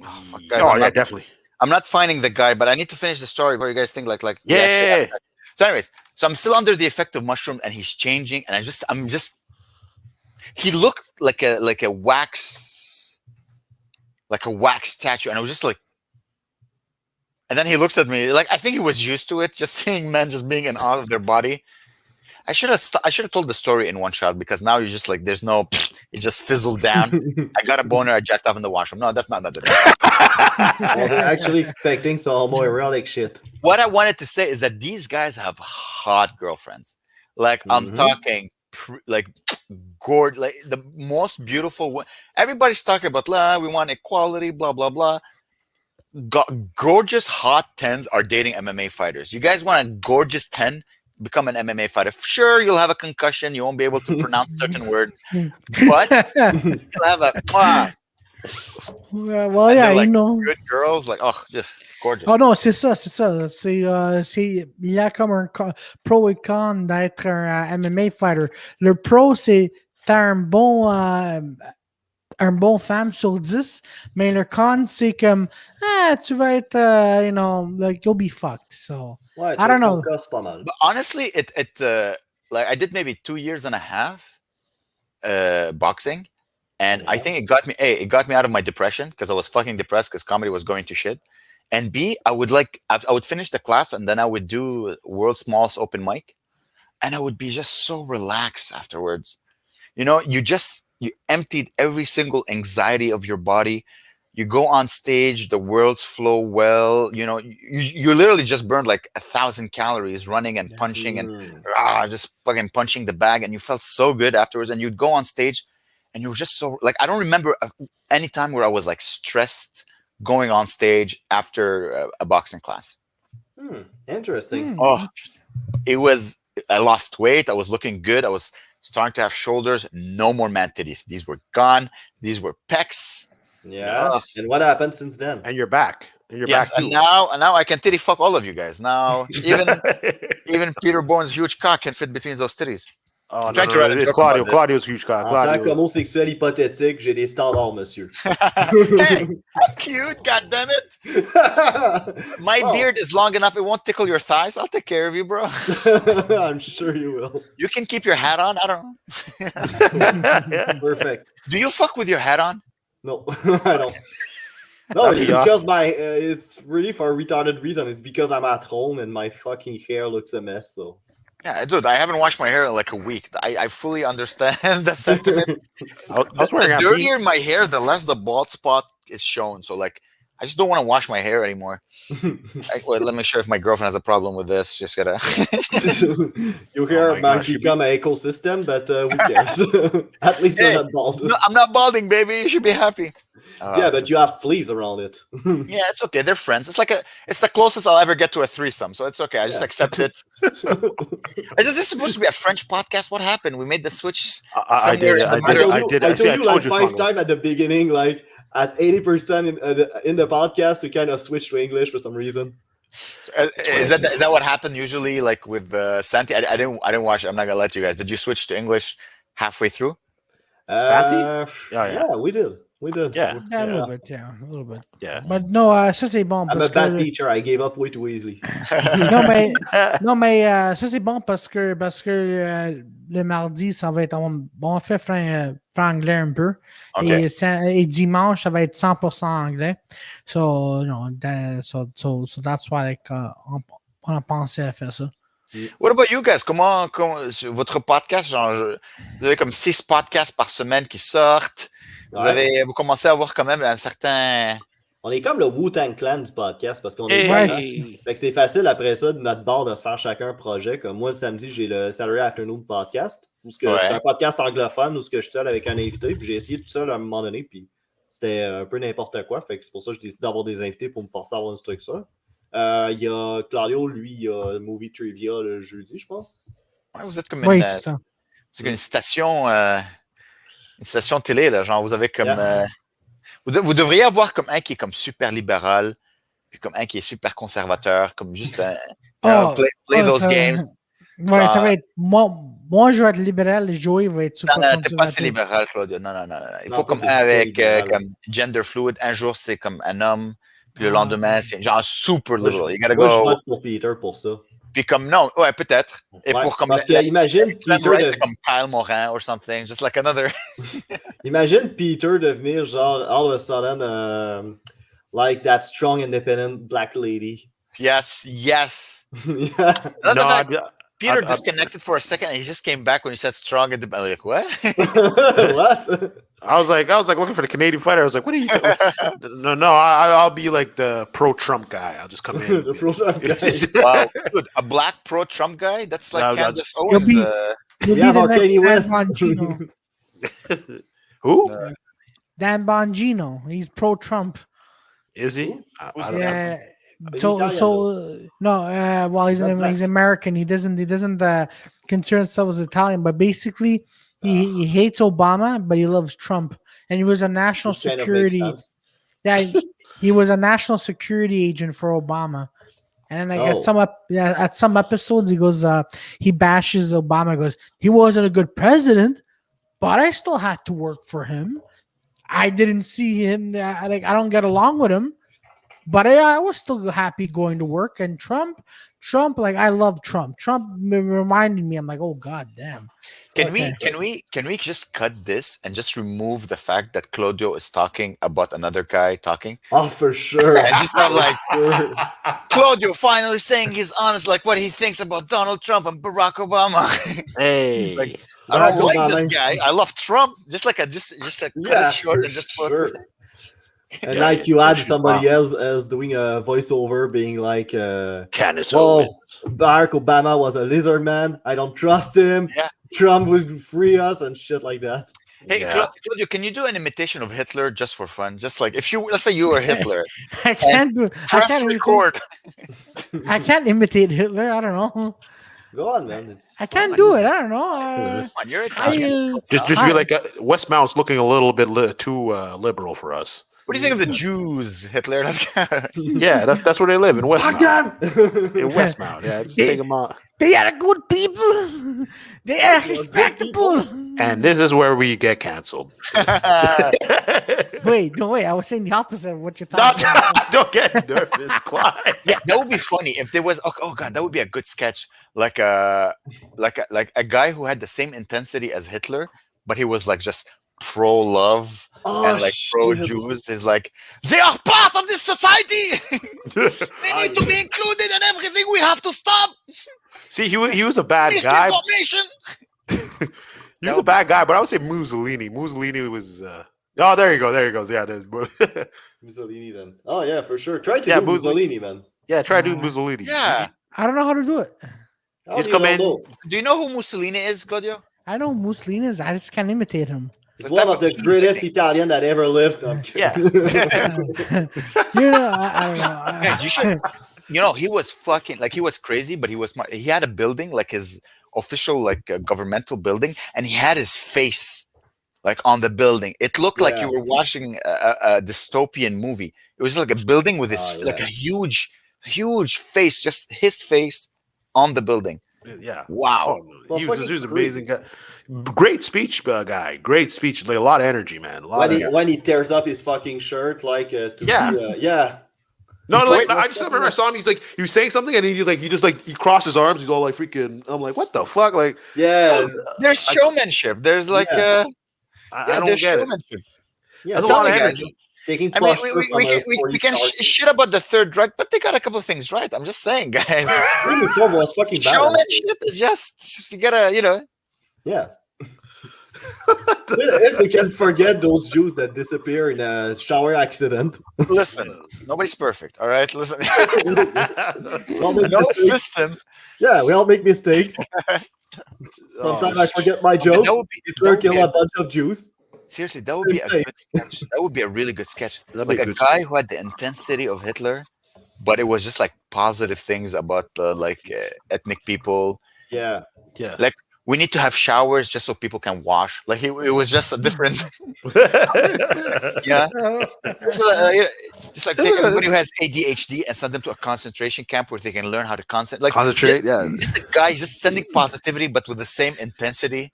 Oh, fuck, guys, definitely. I'm not finding the guy, but I need to finish the story before you guys think like yeah. So anyways, so I'm still under the effect of mushroom, and he's changing, and I'm just. He looked like a wax statue, and I was just like. And then he looks at me like I think he was used to it, just seeing men just being in awe of their body. I should have told the story in one shot because now you're just like there's no. It just fizzled down. I got a boner. I jacked off in the washroom. No, that's not that. I was actually expecting some homoerotic shit. What I wanted to say is that these guys have hot girlfriends. Like I'm talking, like gorgeous, like the most beautiful one. Everybody's talking about we want equality, blah blah blah. Gorgeous hot 10s are dating MMA fighters. You guys want a gorgeous 10? Become an MMA fighter. Sure, you'll have a concussion. You won't be able to pronounce certain words, but you'll have a. Well, yeah, like, you know, good girls, like just gorgeous. Oh non, c'est ça. Il y a comme un pro et con d'être un MMA fighter. Le pro, c'est t'as un bon femme sur 10, mais le con, c'est comme, tu vas être, like, you'll be fucked. So, I don't know. But honestly, it like, I did maybe 2 years and a half boxing, and I think it got me out of my depression, because I was fucking depressed because comedy was going to shit. And B, I would finish the class, and then I would do world's smallest open mic, and I would be just so relaxed afterwards. You emptied every single anxiety of your body. You go on stage, the words flow well. You literally just burned like 1,000 calories running and punching and just fucking punching the bag. And you felt so good afterwards. And you'd go on stage and you were just so like, I don't remember any time where I was like stressed going on stage after a boxing class. Interesting. Oh, it was I lost weight. I was looking good. I was starting to have shoulders. No more man titties. These were gone. These were pecs. Yeah. Ugh. And what happened since then? And you're back. And you're Yes, back too. and now I can titty fuck all of you guys. Now even Peter Bourne's huge cock can fit between those titties. Oh, Trying to write a it's joke Claudio. about it. Claudio's huge cock. En tant Claudio. qu'homosexuel hypothétique, j'ai des standards, monsieur. Hey, I'm cute. God damn it! My Oh. beard is long enough; it won't tickle your thighs. I'll take care of you, bro. I'm sure you will. You can keep your hat on. I don't know. Perfect. Do you fuck with your hat on? No, I don't. No, it's because it's really for a retarded reason. It's because I'm at home and my fucking hair looks a mess. So Yeah, dude, I haven't washed my hair in like a week. I fully understand the sentiment. I was wearing The a dirtier my hair, the less the bald spot is shown. So like, I just don't want to wash my hair anymore. Wait, let me sure if my girlfriend has a problem with this. Just gotta. your hair my might gosh, become an ecosystem, but who cares? At least Hey, you're not bald. No, I'm not balding, baby. You should be happy. Yeah, but you have fleas around it. Yeah, it's okay. They're friends. It's the closest I'll ever get to a threesome. So it's okay. I just accept it. Is this supposed to be a French podcast? What happened? We made the switch. I somewhere did. in the I middle. did. I told you like you 5 Congo. times at the beginning, like at 80% in the podcast, we kind of switched to English for some reason. Is that what happened usually? Like with Santi, I didn't watch it. I'm not gonna let you guys. Did you switch to English halfway through? Santi? Yeah, we did. We did. Yeah. Yeah, a little bit. Yeah, a little bit. Yeah. But no, ça c'est bon. I'm Parce a bad que, teacher. I gave up way too easily. non, mais ça c'est bon parce que le mardi, ça va être. On fait franglais un peu. Okay. Et dimanche, ça va être 100% anglais. So, so that's why like, on a pensé à faire ça. What about you guys? Comment votre podcast, genre, vous avez comme 6 podcasts par semaine qui sortent. Vous commencez à avoir quand même un certain. On est comme le Wu-Tang Clan du podcast parce qu'on Hey. est Ouais, fait que c'est facile après ça de notre bord de se faire chacun un projet. Comme moi, le samedi, j'ai le Saturday Afternoon Podcast où c'est un podcast anglophone où je suis seul avec un invité. Puis j'ai essayé tout seul à un moment donné. Puis c'était un peu n'importe quoi. Fait que c'est pour ça que j'ai décidé d'avoir des invités pour me forcer à avoir une structure. Il y a Claudio, lui, il y a Movie Trivia le jeudi, je pense. Ouais, vous êtes comme Oui, c'est ça. Une station télé, là, genre vous avez comme vous devriez avoir comme un qui est comme super libéral, puis comme un qui est super conservateur, comme juste play those games. Ouais, ça va être moi je vais être libéral, Joey va être super Non, t'es pas conservateur. assez libéral, Claudio. Non. Il Non, faut comme t'es un pas avec libéral. comme gender fluid. Un jour c'est comme un homme, puis le lendemain c'est genre super liberal. You gotta Moi, je go. vote pour Peter pour ça. Puis comme non, ouais peut-être. Et Ouais, pour comme parce que imagine Peter comme Kyle Morin or something, just like another. Imagine Peter devenir genre all of a sudden like that strong independent black lady. Yes. Yeah. Peter disconnected for a second and he just came back when he said strong and like what? What? I was like looking for the Canadian fighter. I was like, what are you doing? No, I'll be like the pro-Trump guy. I'll just come in. The pro-Trump guy. Wow, dude, a black pro-Trump guy? That's like Candace Owens. You'll be Yeah, the Kanye next West. Dan Bongino. Who? Dan Bongino. He's pro-Trump. Is he? I don't know. Yeah. Italian, Well, he's American. He doesn't consider himself as Italian, but basically he hates Obama, but he loves Trump. And he was a national Which kind of security. makes sense. Yeah, he was a national security agent for Obama. And then like at some episodes, he goes, he bashes Obama. Goes, he wasn't a good president, but I still had to work for him. I didn't see him. I don't get along with him, but I was still happy going to work. And Trump, like I love Trump. Trump reminded me. I'm like, oh god damn. Can we just cut this and just remove the fact that Claudio is talking about another guy talking? Oh, for sure. And just have like Sure. Claudio finally saying he's honest, like what he thinks about Donald Trump and Barack Obama. Hey. Like, I don't Barack like this Obama. guy. I love Trump. Just cut it short and just post it. And Yeah, like you had for sure. somebody else as doing a voiceover being like, Candace Owens. Barack Obama was a lizard man. I don't trust him. Yeah. Trump would free us and shit like that. Hey, Yeah. Claudio, can you do an imitation of Hitler just for fun? Just like let's say you were Hitler. I can't Press record. I can't imitate Hitler. I don't know. Go on, man. I can't do it. I don't know. Come on, you're Italian. Just be like Westmount's looking a little bit too liberal for us. What do you think of the Jews, Hitler? Yeah, that's where they live in Fuck Westmount. them! In Westmount, yeah, just take them out. They are good people. They are respectable. And this is where we get canceled. Wait, no, wait. I was saying the opposite of what you're talking No, about. don't get nervous, Clyde. Yeah, that would be funny if there was. Oh God, that would be a good sketch. Like a guy who had the same intensity as Hitler, but he was like just pro love and like pro Jews. Is like they are part of this society. They need to be included in everything. We have to stop. See, he was a bad guy. Misinformation. He was a bad guy, but I would say Mussolini. Mussolini was. Oh, there you go. There he goes. Yeah, there's Mussolini then. Oh yeah, for sure. Try to do Mussolini, man. Yeah, try doing Mussolini. Yeah. I don't know how to do it. Just come in. Do you know who Mussolini is, Claudio? I know who Mussolini is. I just can't imitate him. He's one of the greatest Italian that ever lived. Yeah. You know, I don't know. Guys, you should. You know, he was fucking like he was crazy, but he was smart. He had a building like his official like governmental building, and he had his face like on the building. It looked like you were watching a dystopian movie. It was like a building with his like a huge face, just his face on the building. Yeah. Wow. Oh, he was an amazing guy. Great speech guy. Great speech. Like a lot of energy, man. When he tears up his fucking shirt, like yeah. No, like I just remember I saw him. He was saying something, and he crossed his arms. He's all like freaking. I'm like, what the fuck? Like, there's showmanship. There's like, I don't get it. Yeah, that's a lot of energy. Taking I mean, we can shit about the third Reich, but they got a couple of things right. I'm just saying, guys. Uniform was fucking bad. Showmanship is just you gotta, you know. Yeah. If we can forget those Jews that disappear in a shower accident. Listen, nobody's perfect. All right, listen. No system. Yeah, we all make mistakes. Sometimes I forget my jokes. Hitler kill a bunch of Jews. Seriously, that would be a good sketch. That would be a really good sketch. Like a guy who had the intensity of Hitler, but it was just like positive things about ethnic people. Yeah. Like we need to have showers just so people can wash. Like it was just a different. Yeah. So, just like take everybody who has ADHD and send them to a concentration camp where they can learn how to concentrate. Like concentrate. Just the guy just sending positivity, but with the same intensity.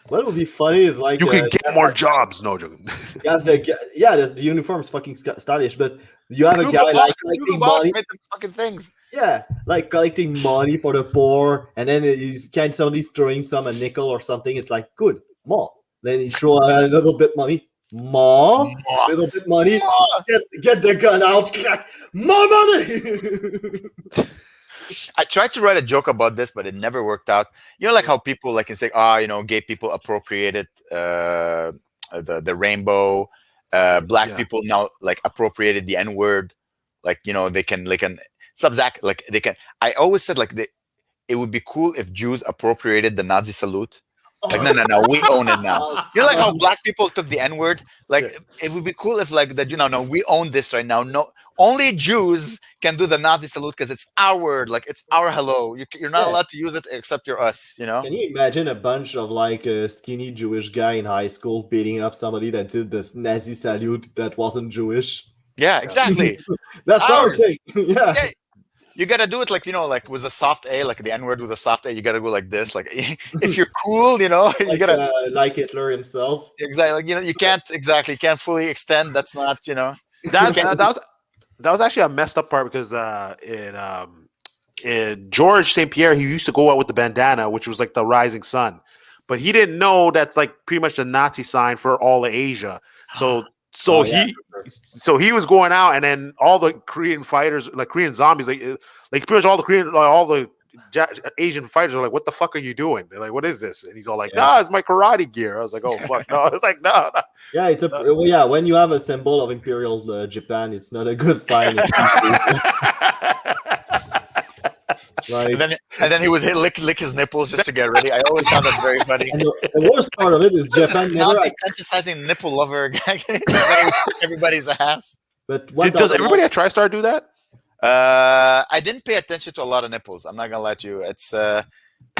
What would be funny is like you can get more jobs. No joking. The uniform is fucking stylish, but you have a guy like collecting money. Fucking things. Yeah, like collecting money for the poor, and then somebody's throwing a nickel or something. It's like good, more. Then you throw a little bit money, more, little bit money. Get the gun out, more money. I tried to write a joke about this, but it never worked out. You know, like how people like can say, gay people appropriated the rainbow. Black people now like appropriated the N-word. Like, you know, they can subzac like they can. I always said like it would be cool if Jews appropriated the Nazi salute. Like no, we own it now. You know, like how black people took the N-word. Like it would be cool if like that. You know, no, we own this right now. No. Only Jews can do the Nazi salute because it's our word, like it's our hello. You're not allowed to use it except you're us, you know? Can you imagine a bunch of like a skinny Jewish guy in high school beating up somebody that did this Nazi salute that wasn't Jewish? Yeah, exactly. That's our thing. Yeah. You gotta do it like, you know, like with a soft A, like the N-word with a soft A, you gotta go like this. Like if you're cool, you know, you gotta like Hitler himself. Exactly. Like, you know, you can't fully extend. That's not, you know. That was actually a messed up part because in George St. Pierre, he used to go out with the bandana, which was like the rising sun, but he didn't know that's like pretty much the Nazi sign for all of Asia. So he was going out, and then all the Korean fighters, like Korean zombies, like pretty much all the Asian fighters are like, "What the fuck are you doing?" They're like, "What is this?" And he's all like, "Nah, it's my karate gear." I was like, "Oh fuck, no!" I was like, "No." Yeah, when you have a symbol of Imperial Japan, it's not a good sign. And then he would lick his nipples just to get ready. I always found that very funny. And the worst part of it is Japan never fantasizing nipple lover. Everybody's ass. But does everybody at TriStar do that? I didn't pay attention to a lot of nipples. I'm not gonna lie to you. It's no.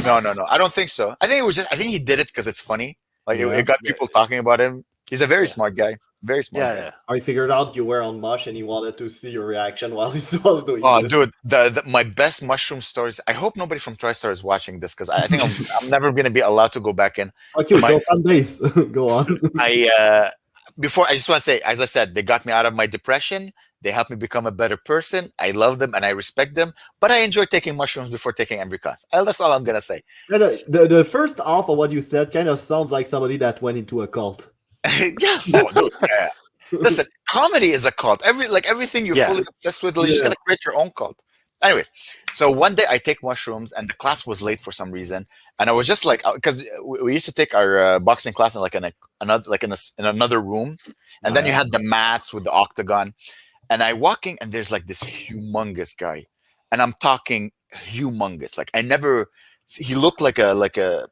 I don't think so. I think I think he did it because it's funny. Like it got people talking about him. He's a very smart guy. Very smart guy. I figured out you were on Mosh and he wanted to see your reaction while he was doing this. Dude, my best mushroom stories. I hope nobody from TriStar is watching this because I think I'm never going to be allowed to go back in. Okay, so fan base. Go on. I just want to say, as I said, they got me out of my depression. They helped me become a better person. I love them and I respect them. But I enjoy taking mushrooms before taking every class. That's all I'm going to say. The first half of what you said kind of sounds like somebody that went into a cult. Listen, comedy is a cult. Everything you're fully obsessed with, you're just gonna create your own cult. Anyways, so one day I take mushrooms, and the class was late for some reason, and I was just like, because we used to take our boxing class in another room, and then you had the mats with the octagon, and I walking, and there's like this humongous guy, and I'm talking humongous. Like he looked like an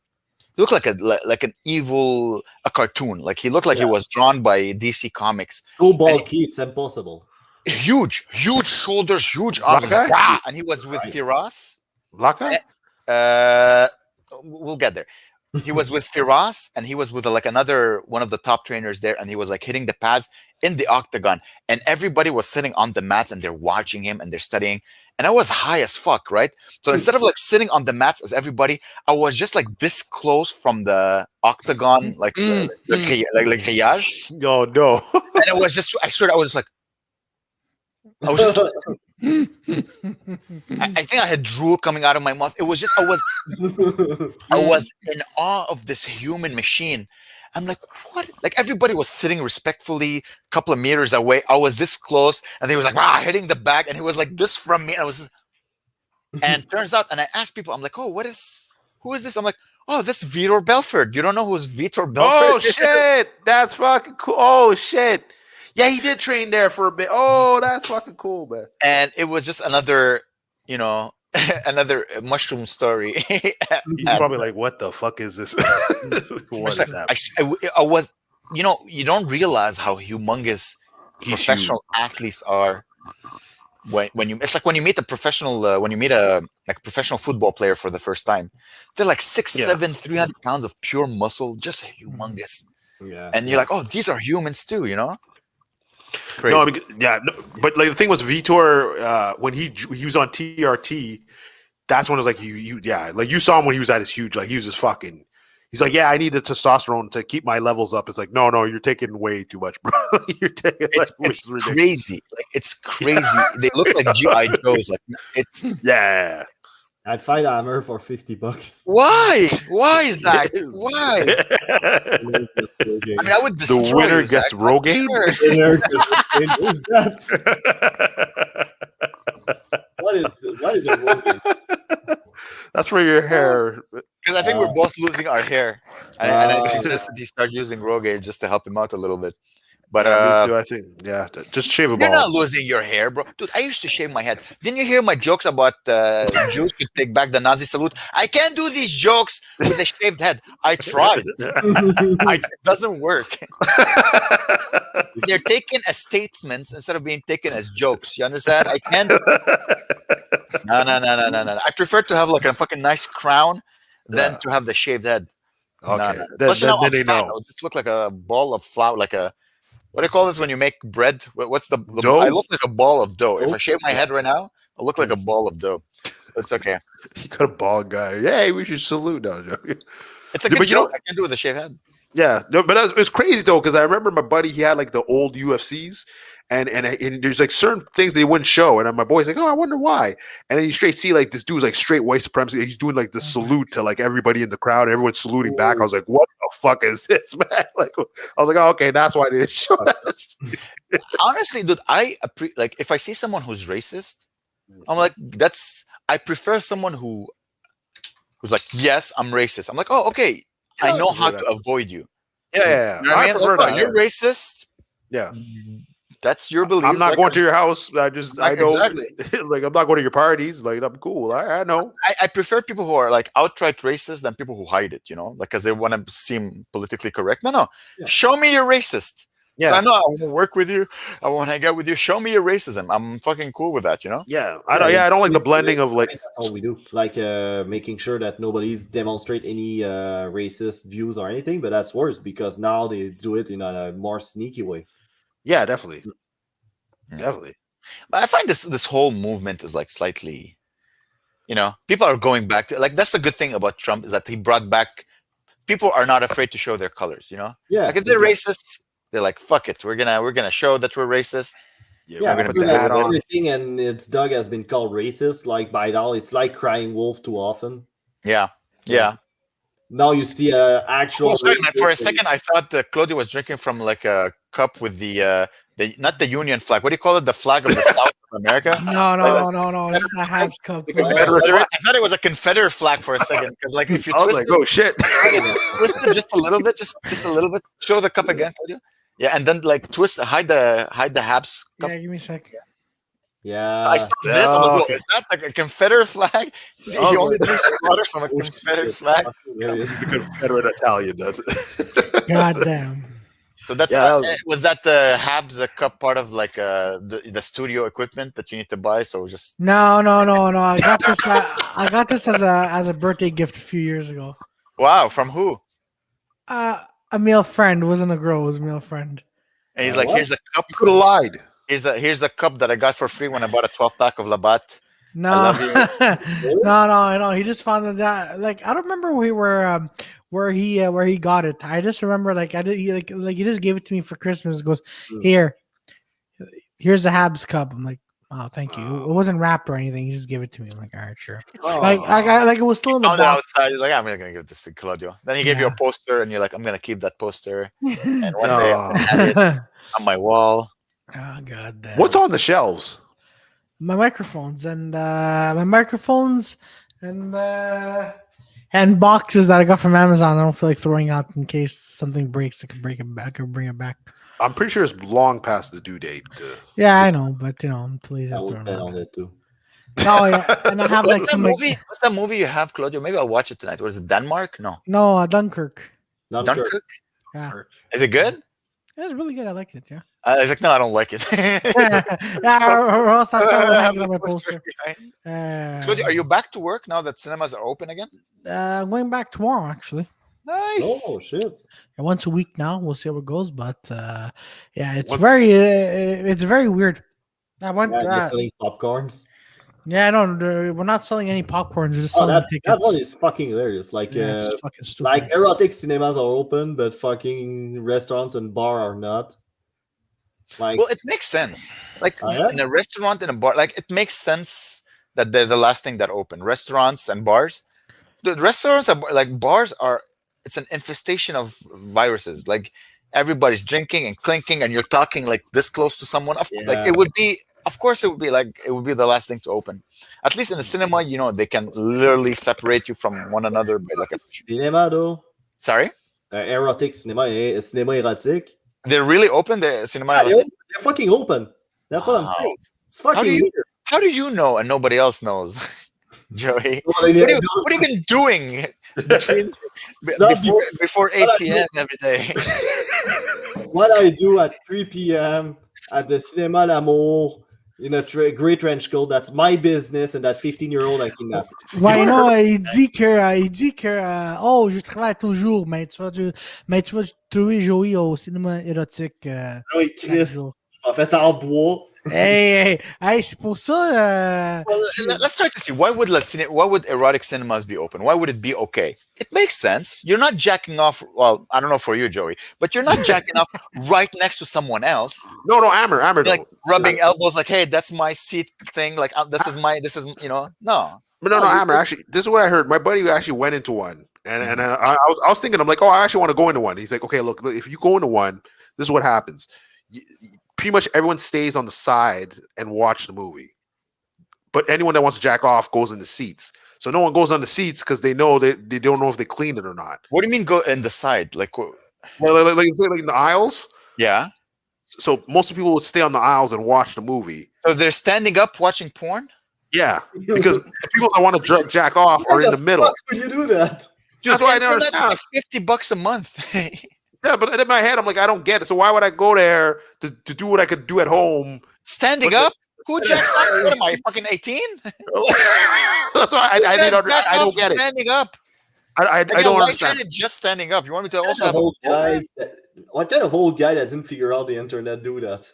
evil cartoon. Like he looked like he was drawn by DC Comics. So bulky, it's impossible. Huge shoulders, huge arms. And he was with Firas. Black guy? We'll get there. He was with Firas, and he was with another one of the top trainers there, and he was like hitting the pads in the octagon, and everybody was sitting on the mats and they're watching him and they're studying. And I was high as fuck, right? So instead of like sitting on the mats as everybody, I was just like this close from the octagon, like grillage. No. And it was just, I swear, I was just I think I had drool coming out of my mouth. It was just, I was in awe of this human machine. I'm like, what? Like everybody was sitting respectfully, a couple of meters away. I was this close, and he was like, hitting the bag, and he was like this from me. And I was, and turns out, and I asked people, I'm like, who is this? I'm like, this is Vitor Belfort. You don't know who's Vitor Belfort? Oh shit, that's fucking cool. Oh shit, yeah, he did train there for a bit. Oh, that's fucking cool, man. And it was just another, another mushroom story. He's probably like, what the fuck is this? What is that? I was, you don't realize how humongous professional athletes are when you, it's like when you meet a professional, professional football player for the first time, they're like 6'7", 300 pounds of pure muscle, just humongous. Yeah. And you're like, these are humans too, Crazy. No, but like the thing was Vitor, when he was on TRT, that's when it was like like you saw him when he was at his huge, like he was just fucking. He's like, I need the testosterone to keep my levels up. It's like, no, you're taking way too much, bro. You're taking it's crazy. Like it's crazy. They look like GI Joes. Like it's I'd fight Amer for $50. Why, Zach? Why? I mean, I would destroy the winner you, gets Zach. Rogaine. Who's that? What is a Rogaine? That's for your hair. Because I think we're both losing our hair, and I suggested he start using Rogaine just to help him out a little bit. But me too, I think, just shave a ball. You're not losing your hair, bro. Dude, I used to shave my head. Didn't you hear my jokes about Jews could take back the Nazi salute? I can't do these jokes with a shaved head. I tried. It doesn't work. They're taken as statements instead of being taken as jokes. You understand? I can't. No. I prefer to have like a fucking nice crown than to have the shaved head. Okay. Plus, then they know. I'll just look like a ball of flour, like a. What do you call this when you make bread? What's the dough? I look like a ball of dough. If I shave my head right now, I'll look like a ball of dough. It's okay. You got a bald guy. Hey, we should salute now, Joe. It's a good joke. I can do it with a shaved head. Yeah, no, but it was crazy though because I remember my buddy. He had like the old UFCs, and there's like certain things they wouldn't show, and my boy's like, I wonder why. And then you straight see like this dude's like straight white supremacy. He's doing like the salute to like everybody in the crowd. Everyone's saluting back. I was like, what the fuck is this, man? Like, I was like, okay, that's why they didn't show that. Honestly, dude, like if I see someone who's racist, I'm like, I prefer someone who's like, yes, I'm racist. I'm like, oh, okay. I know how to avoid you. Yeah. You know I prefer that. You're racist. Yeah. That's your belief. I'm not going to your house. I know. Exactly. Like, I'm not going to your parties. Like, I'm cool. I know. I prefer people who are like outright racist than people who hide it, like because they want to seem politically correct. No. Yeah. Show me you're racist. Yeah. So I know I won't work with you. I won't hang out with you. Show me your racism. I'm fucking cool with that, you know? Yeah, I don't like the blending of like. That's all we do. Like making sure that nobody's demonstrate any racist views or anything. But that's worse because now they do it in a more sneaky way. Yeah, definitely, Yeah. definitely. But I find this whole movement is like slightly, you know, people are going back to, like, that's the good thing about Trump is that he brought back, people are not afraid to show their colors, you know? Yeah. Like if they're racist, they're like, fuck it, we're gonna show that we're racist. Yeah, Yeah, we're put gonna put the hat on. everything and its dog has been called racist. Like by now, it's like crying wolf too often. Yeah. Now you see actual. Oh, sorry, man. For a second, I thought Claudio was drinking from like a cup with the not the Union flag. What do you call it? The flag of the South of America? No. It's a Habs cup. The Confederate flag. I thought it was a Confederate flag for a second because, like, if you I was twist like, oh shit. twist it just a little bit, just a little bit. Show the cup again, Claudio. Yeah, and then like hide the Habs cup. Yeah, give me a sec. Yeah. I saw this. I'm like, okay. is that like a Confederate flag? See, he only drinks water from a Confederate flag. The Confederate Italian does it. God damn. So that's was that the Habs cup part of like the studio equipment that you need to buy? So just No. I got this. I got this as a birthday gift a few years ago. wow, from who? A male friend. It wasn't a girl. It was a male friend. And he's like, What? here's a cup. You could have lied. Here's a cup that I got for free when I bought a 12-pack of Labatt. No, no. He just found that. Like I don't remember where he got it. I just remember like he just gave it to me for Christmas. He goes, here's a Habs cup. I'm like, oh, thank you. It wasn't wrapped or anything. He just gave it to me. I'm like, all right, sure. Like it was still in the Found it box. outside. He's like, I'm gonna give this to Claudio. Then he gave you a poster, and you're like, I'm gonna keep that poster. And one day I had it on my wall. Oh god damn. What's on the shelves? My microphones and and boxes that I got from Amazon. I don't feel like throwing out in case something breaks. I can break it back or bring it back. I'm pretty sure it's long past the due date. Yeah, I know, but you know, I'm pleased. I would bet on it too. Oh yeah, and I have like What's some that movie? What's that movie you have, Claudio? Maybe I'll watch it tonight. Was it Denmark? No, Dunkirk. Dunkirk. Yeah, Is it good? it's really good. I like it. Yeah. I was like, no, I don't like it. or else I started hanging on my poster. Claudio, are you back to work now that cinemas are open again? I'm going back tomorrow, actually. Nice. Oh shit! Once a week now. We'll see how it goes, but yeah, it's very weird. I went. You're selling popcorns. Yeah, no, we're not selling any popcorns. We're just selling tickets. That one is fucking hilarious. Like, it's fucking stupid. like erotic cinemas are open, but fucking restaurants and bar are not. Like, Well, it makes sense. Like yeah? in a restaurant and a bar, like it makes sense that they're the last thing that open. Restaurants and bars. The restaurants are like bars are. It's an infestation of viruses. Like everybody's drinking and clinking, and you're talking like this close to someone. Like it would be. Of course, it would be the last thing to open. At least in the cinema, you know, they can literally separate you from one another by like a. cinema though. Sorry. Erotic cinema, cinema erotic. They're really open. The cinema. Yeah, they're fucking open. That's what I'm saying. It's fucking weird. How do you know and nobody else knows, Joey? What have you been doing before 8 p.m. every day? What I do at 3 p.m. at the Cinéma L'Amour in a great trench coat, that's my business, and that 15-year-old I kidnapped. Ouais, non, il dit que oh, je travaille toujours, mais tu vas trouver Joey au cinéma érotique. Oui, Chris, en fait en bois. Hey, c'est pour ça. Well, let's try to see why would erotic cinemas be open? Why would it be okay? It makes sense. You're not jacking off. Well, I don't know for you, Joey, but you're not jacking off right next to someone else. No, Amer. Like rubbing elbows, like, hey, that's my seat thing. Like, this is no. But no, Amer. Actually, this is what I heard. My buddy actually went into one, and I was thinking, I'm like, oh, I actually want to go into one. He's like, okay, look, if you go into one, this is what happens. Pretty much everyone stays on the side and watch the movie, but anyone that wants to jack off goes in the seats. So no one goes on the seats because they know they don't know if they cleaned it or not. What do you mean go in the side? Like in the aisles? Yeah. So most people would stay on the aisles and watch the movie. So they're standing up watching porn? Yeah, because the people that want to jack off are in the middle. Why would you do that? Dude, that's why I don't that's understand. like $50 a month. Yeah, but in my head, I'm like, I don't get it. So why would I go there to do what I could do at home? Standing up? Who jacks off? What am I, fucking 18? That's why I don't get it. Standing up. I Again, don't why understand. can't it just standing up? You want me to also What have kind of old guy what kind of old guy that didn't figure out the internet do that?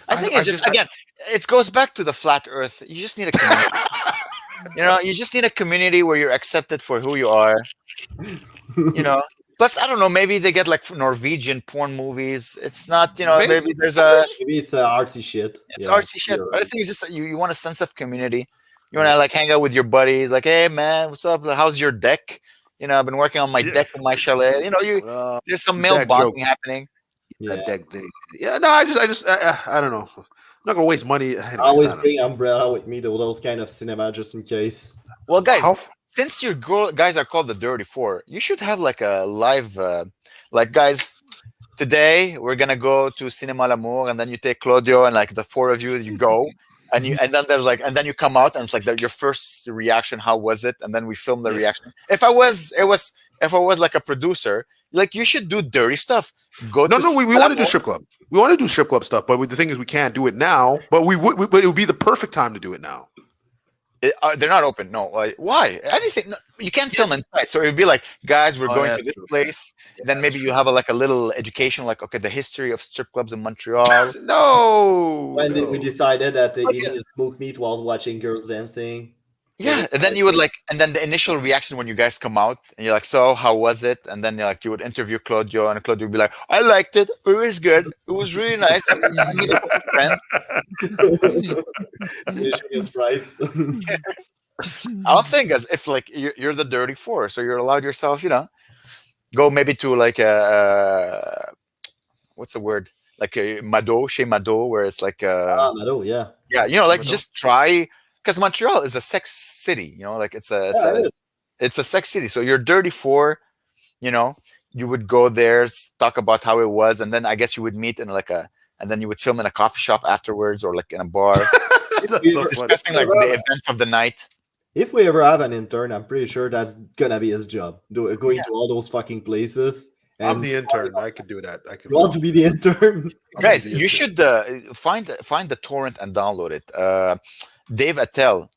I think it's just, again, it goes back to the flat earth. You just need a community. You just need a community where you're accepted for who you are. Plus, I don't know, maybe they get like Norwegian porn movies. It's not, maybe there's maybe it's artsy shit. It's artsy shit. But I think it's just you want a sense of community. You want to like hang out with your buddies. Like, hey man, what's up? How's your deck? I've been working on my deck in my chalet. There's some male bonding happening. Yeah. Deck thing. Yeah, no, I don't know. I'm not gonna waste money. I always bring umbrella with me to those kind of cinema just in case. Well, guys, since your guys are called the Dirty Four, you should have like a live, guys. Today we're gonna go to Cinema L'Amour, and then you take Claudio, and like the four of you go, and then there's like, and then you come out, and it's like your first reaction. How was it? And then we film the reaction. If I was like a producer, like you should do dirty stuff. We want to do strip club. We want to do strip club stuff, but the thing is, we can't do it now. But but it would be the perfect time to do it now. They're not open. No, why? Anything? You can't film inside. So it would be like, guys, we're going to this place. Yeah, then maybe you have a little education, like, okay, the history of strip clubs in Montreal. We decided that eating smoked meat while watching girls dancing. Yeah, and then you would and then the initial reaction when you guys come out, and you're like, so how was it? And then you would interview Claudio, and Claudio would be like, I liked it. It was good. It was really nice. I meet a couple of friends. His price. I'm saying, guys, if like you're the Dirty Four, so you're allowed yourself, go maybe to like what's the word? Like a Mado, chez Mado, where it's like Mado, yeah. Yeah, Mado. Just try. Because Montreal is a sex city, like it's a sex city. So you're Dirty Four, you would go there, talk about how it was, and then I guess you would meet in and then you would film in a coffee shop afterwards or like in a bar, discussing like the events of the night. If we ever have an intern, I'm pretty sure that's gonna be his job, going to all those fucking places. I'm the intern. I could do that. You want to be the intern, guys? You should find the torrent and download it. Dave Attell,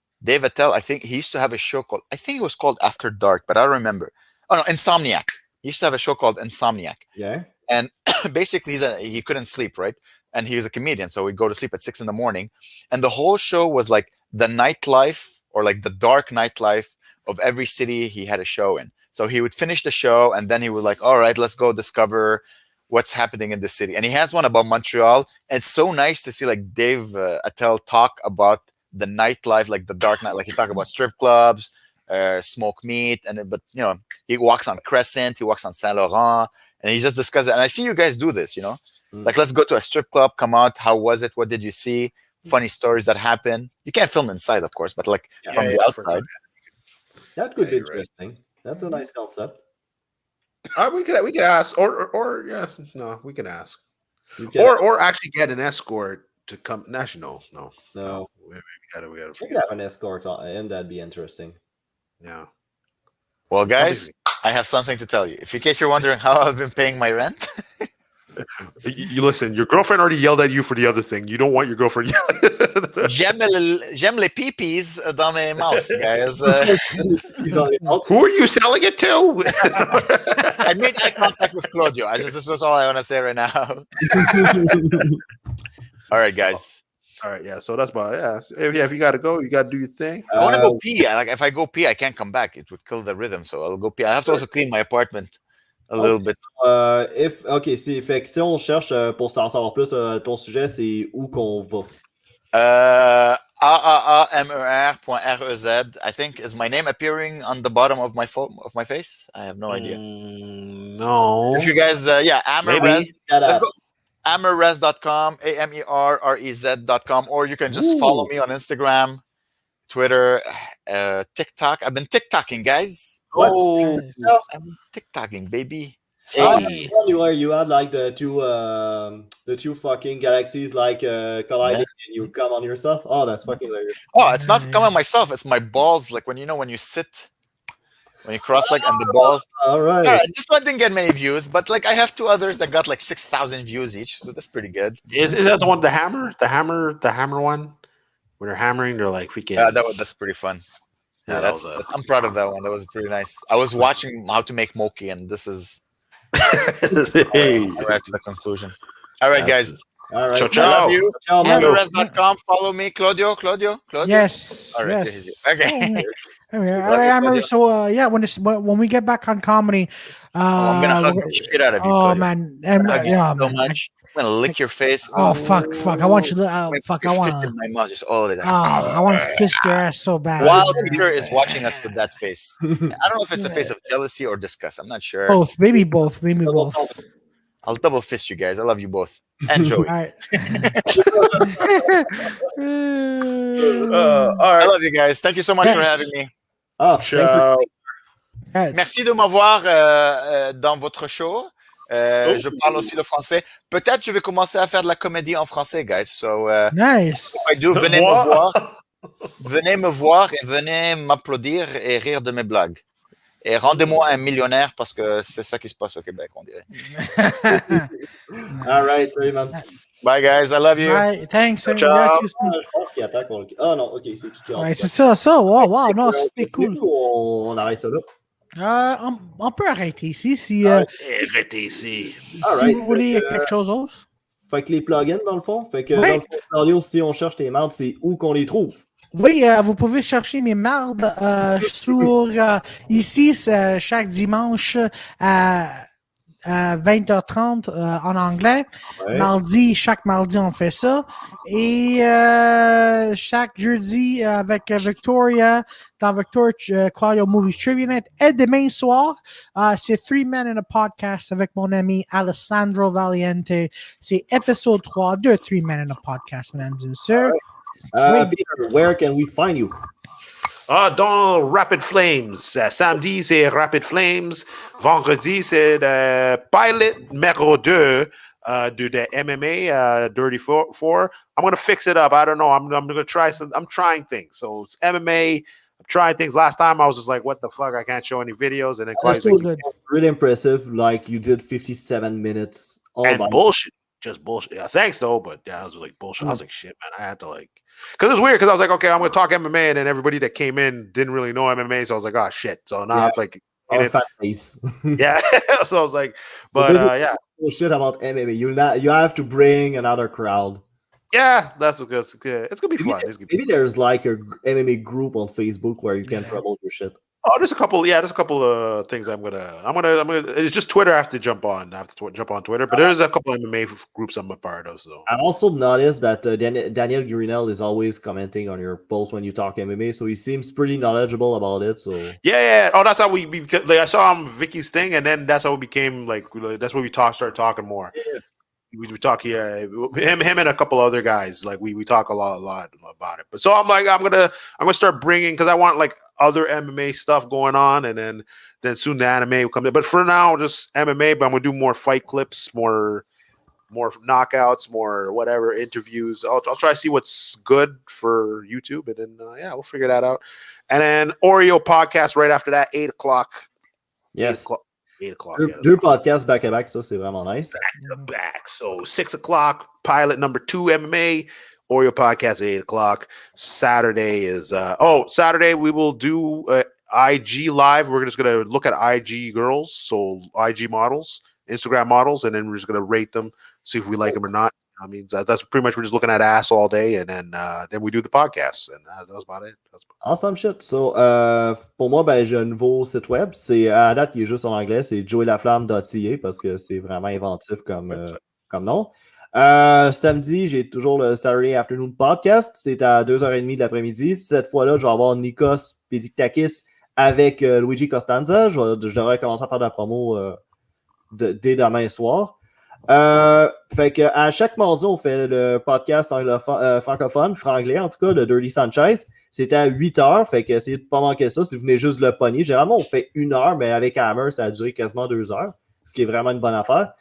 I think he used to have a show called, I think it was called After Dark, but I don't remember. Oh no, Insomniac. He used to have a show called Insomniac. Yeah. And basically he couldn't sleep, right? And he was a comedian, so he'd go to sleep at 6 a.m. And the whole show was like the nightlife or like the dark nightlife of every city he had a show in. So he would finish the show and then he would like, all right, let's go discover what's happening in the city. And he has one about Montreal. And it's so nice to see like Dave Attell talk about the nightlife, like the dark night, like he talk about strip clubs, smoke meat, but he walks on Crescent, he walks on Saint Laurent, and he just discusses it. And I see you guys do this, like let's go to a strip club, come out, how was it? What did you see? Funny stories that happen. You can't film inside, of course, but like from the outside. That could be interesting. That's a nice concept. We could ask, or we can ask, or actually get an escort to come. Actually, no. We gotta have an escort and that'd be interesting. Yeah. Well, guys, I have something to tell you. If in case you're wondering how I've been paying my rent. You listen, your girlfriend already yelled at you for the other thing. You don't want your girlfriend yelling. J'aime les pipis dans mes mouths, guys. Who are you selling it to? I made eye contact with Claudio. This was all I want to say right now. All right, guys. All right, yeah. So that's about If you gotta go, you gotta do your thing. I want to go pee. If I go pee, I can't come back. It would kill the rhythm. So I'll go pee. I have to also clean my apartment a little bit. Fait que si on cherche pour s'en savoir plus, ton sujet, c'est où qu'on va? Amer.rez, I think, is my name appearing on the bottom of my phone of my face. I have no idea. No. If you guys, Amer Rez. Let's go. AmerRez.com, AmerRez.com, or you can just follow me on Instagram, Twitter, TikTok. I've been TikToking, guys. Oh, I'm TikToking, baby. Hey. You had like the two fucking galaxies like colliding, and you come on yourself. Oh, that's fucking hilarious. Oh, it's not come on myself. It's my balls. Like when you sit. When you cross-leg and the balls. All right. All right, this one didn't get many views, but like I have 2 others that got like 6,000 views each, so that's pretty good. Is that the one, the hammer one? When they're hammering, they're like freaking. That's pretty fun. Yeah, I'm proud of that one. That was pretty nice. I was watching how to make mochi, and this is. Hey. I arrived to the conclusion. All right, guys. All right. Ciao, I ciao. love you. Ciao, man. AmerRez.com. Follow me, Claudio. Yes. All right, Yes. okay. All right, Amer. So when we get back on comedy, I'm gonna hug the shit out of you. oh Claudio. man, I'm gonna hug you so man. much. I'm gonna lick your face. Oh fuck! I want you to. Fuck! I Your want. fist in my mouth just all the time. I want to fist your ass so bad. While Peter is watching us with that face, I don't know if it's a face of jealousy or disgust. I'm not sure. Both, maybe both, maybe both. I'll double fist you guys. I love you both. And Joey. All right. I love you guys. Thank you so much for having me. Ah, Ciao. Right. Merci de m'avoir dans votre show. Je parle aussi le français. Peut-être je vais commencer à faire de la comédie en français, guys. So, Nice. if I do, venez me voir. Venez me voir et venez m'applaudir et rire de mes blagues. Et rendez-moi un millionnaire parce que c'est ça qui se passe au Québec, on dirait. All right, salut, man. Bye, guys. I love you. All right. Thanks. Ciao. Je pense qu'il attend qu'on le. Ah non, ok, c'est qui Ouais, c'est ça. Wow, non, c'était cool. On arrête ça là. On peut arrêter ici si, Arrêtez ici. si Alright, vous voulez fait que, quelque chose d'autre. Fait que les plugins, dans le fond. Fait que, Ouais. dans le fond, Claudio, si on cherche tes mardes, c'est où qu'on les trouve? Oui, vous pouvez chercher mes mardes sur ici chaque dimanche à 20h30 en anglais. Ouais. Chaque mardi, on fait ça. Et chaque jeudi avec Victoria, dans Victoria Claudio Movie Trivia Night. Et demain soir, c'est 3 Men in a Podcast avec mon ami Alessandro Valiente. C'est épisode 3 de 3 Men in a Podcast, mesdames et messieurs. Peter, where can we find you? Dans Rapid Flames. Samedi, c'est Rapid Flames. Vendredi, c'est le pilot numéro 2 de MMA, Dirty Four. I'm going to fix it up. I don't know. I'm going to try some. I'm trying things. So it's MMA. I'm trying things. Last time I was just like, what the fuck? I can't show any videos. And then That's like, really impressive. Like you did 57 minutes. And bullshit. Just bullshit. Yeah, thanks though, but yeah, I was like bullshit. I was like, shit, man. I had to like, because it's weird. Because I was like, okay, I'm gonna talk MMA, and then everybody that came in didn't really know MMA, so I was like, oh shit. So now it's like, fat face. yeah. So I was like, but yeah, bullshit about MMA. You have to bring another crowd. Yeah, that's what it's gonna be fun. Maybe there's like a MMA group on Facebook where you can promote your shit. Oh, there's a couple. Yeah, there's a couple of things I'm gonna. It's just Twitter. I have to jump on. I have to jump on Twitter. But there's a couple of MMA groups I'm a part of. So I also noticed that Daniel Gurinel is always commenting on your posts when you talk MMA, so he seems pretty knowledgeable about it. So yeah. Oh, that's how we. Like, I saw him Vicky's thing, and then that's how we became like. That's when we started talking more. Yeah. We talk him and a couple other guys, like we talk a lot about it. But so I'm like I'm gonna start bringing, because I want like other MMA stuff going on, and then soon the anime will come in. But for now, just MMA. But I'm gonna do more fight clips, more knockouts, more whatever interviews. I'll try to see what's good for YouTube, and then we'll figure that out. And then Oreo podcast right after that, 8:00. Yes. 8:00. Deux podcasts back-à-back, ça, c'est vraiment nice. Back-to-back. So 6:00, pilot number 2 MMA, Oreo podcast at 8:00. Saturday is, Saturday we will do IG live. We're just going to look at IG girls, so IG models, Instagram models, and then we're just going to rate them, see if we like them or not. I mean, that's pretty much, we're just looking at ass all day, and then we do the podcast, and that was about it. Awesome shit. So, pour moi, ben, j'ai un nouveau site web. C'est, à date, il est juste en anglais. C'est joeylaflamme.ca parce que c'est vraiment inventif comme nom. Samedi, j'ai toujours le Saturday Afternoon Podcast. C'est à 2h30 de l'après-midi. Cette fois-là, je vais avoir Nikos Pediktakis avec Luigi Costanza. Je devrais commencer à faire de la promo dès demain soir. Fait que à chaque mardi, on fait le podcast francophone, franglais en tout cas, de Dirty Sanchez. C'était à 8h, fait que essayez de ne pas manquer ça si vous venez juste le pogner. Généralement, on fait 1 heure, mais avec Amer, ça a duré quasiment 2 heures, ce qui est vraiment une bonne affaire.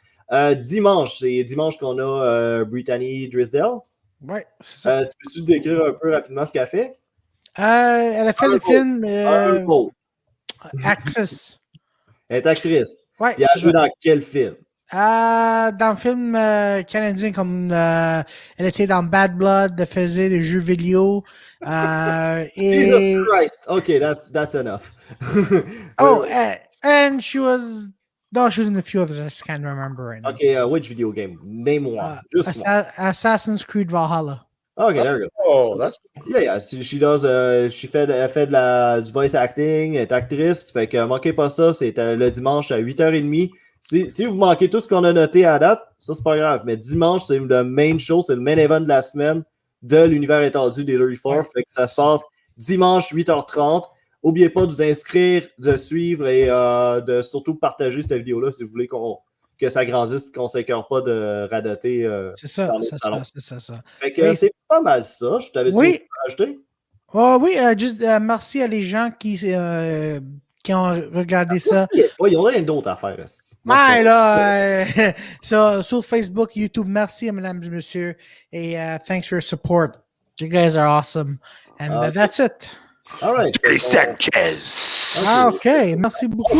Dimanche, c'est dimanche qu'on a Brittany Drisdale. Ouais, c'est ça. Tu peux-tu décrire un peu rapidement ce qu'elle fait? Elle a fait le film actrice. Elle est actrice. Ouais, Puis elle a joué dans quel film? dans le film canadien, comme elle était dans Bad Blood, elle faisait des jeux vidéo. Jesus Christ! OK, that's enough. Oh, and she was... No, she was in a few others. I just can't remember right now. OK, which video game? Name one. Just one. Assassin's Creed Valhalla. OK, there we go. Oh, that's Yeah. She does, elle fait du voice acting, elle est actrice. Fait que manquez pas ça, c'est le dimanche à 8h30. Si vous manquez tout ce qu'on a noté à date, ça c'est pas grave. Mais dimanche, c'est le main show, c'est le main event de la semaine de l'univers étendu des 34. Ouais. Fait que ça se passe dimanche 8h30. N'oubliez pas de vous inscrire, de suivre et de surtout partager cette vidéo-là si vous voulez que ça grandisse et qu'on ne s'écœure pas de radoter. C'est ça. Fait que c'est pas mal ça. Je t'avais dit ajouter? Oh, oui, juste merci à les gens qui ont regardé ça. Ils ont rien d'autre à faire. Ouais, là, sur Facebook, YouTube, merci, mesdames et messieurs. Et thanks for your support. You guys are awesome. And that's it. All right. Sanchez. OK. Merci beaucoup.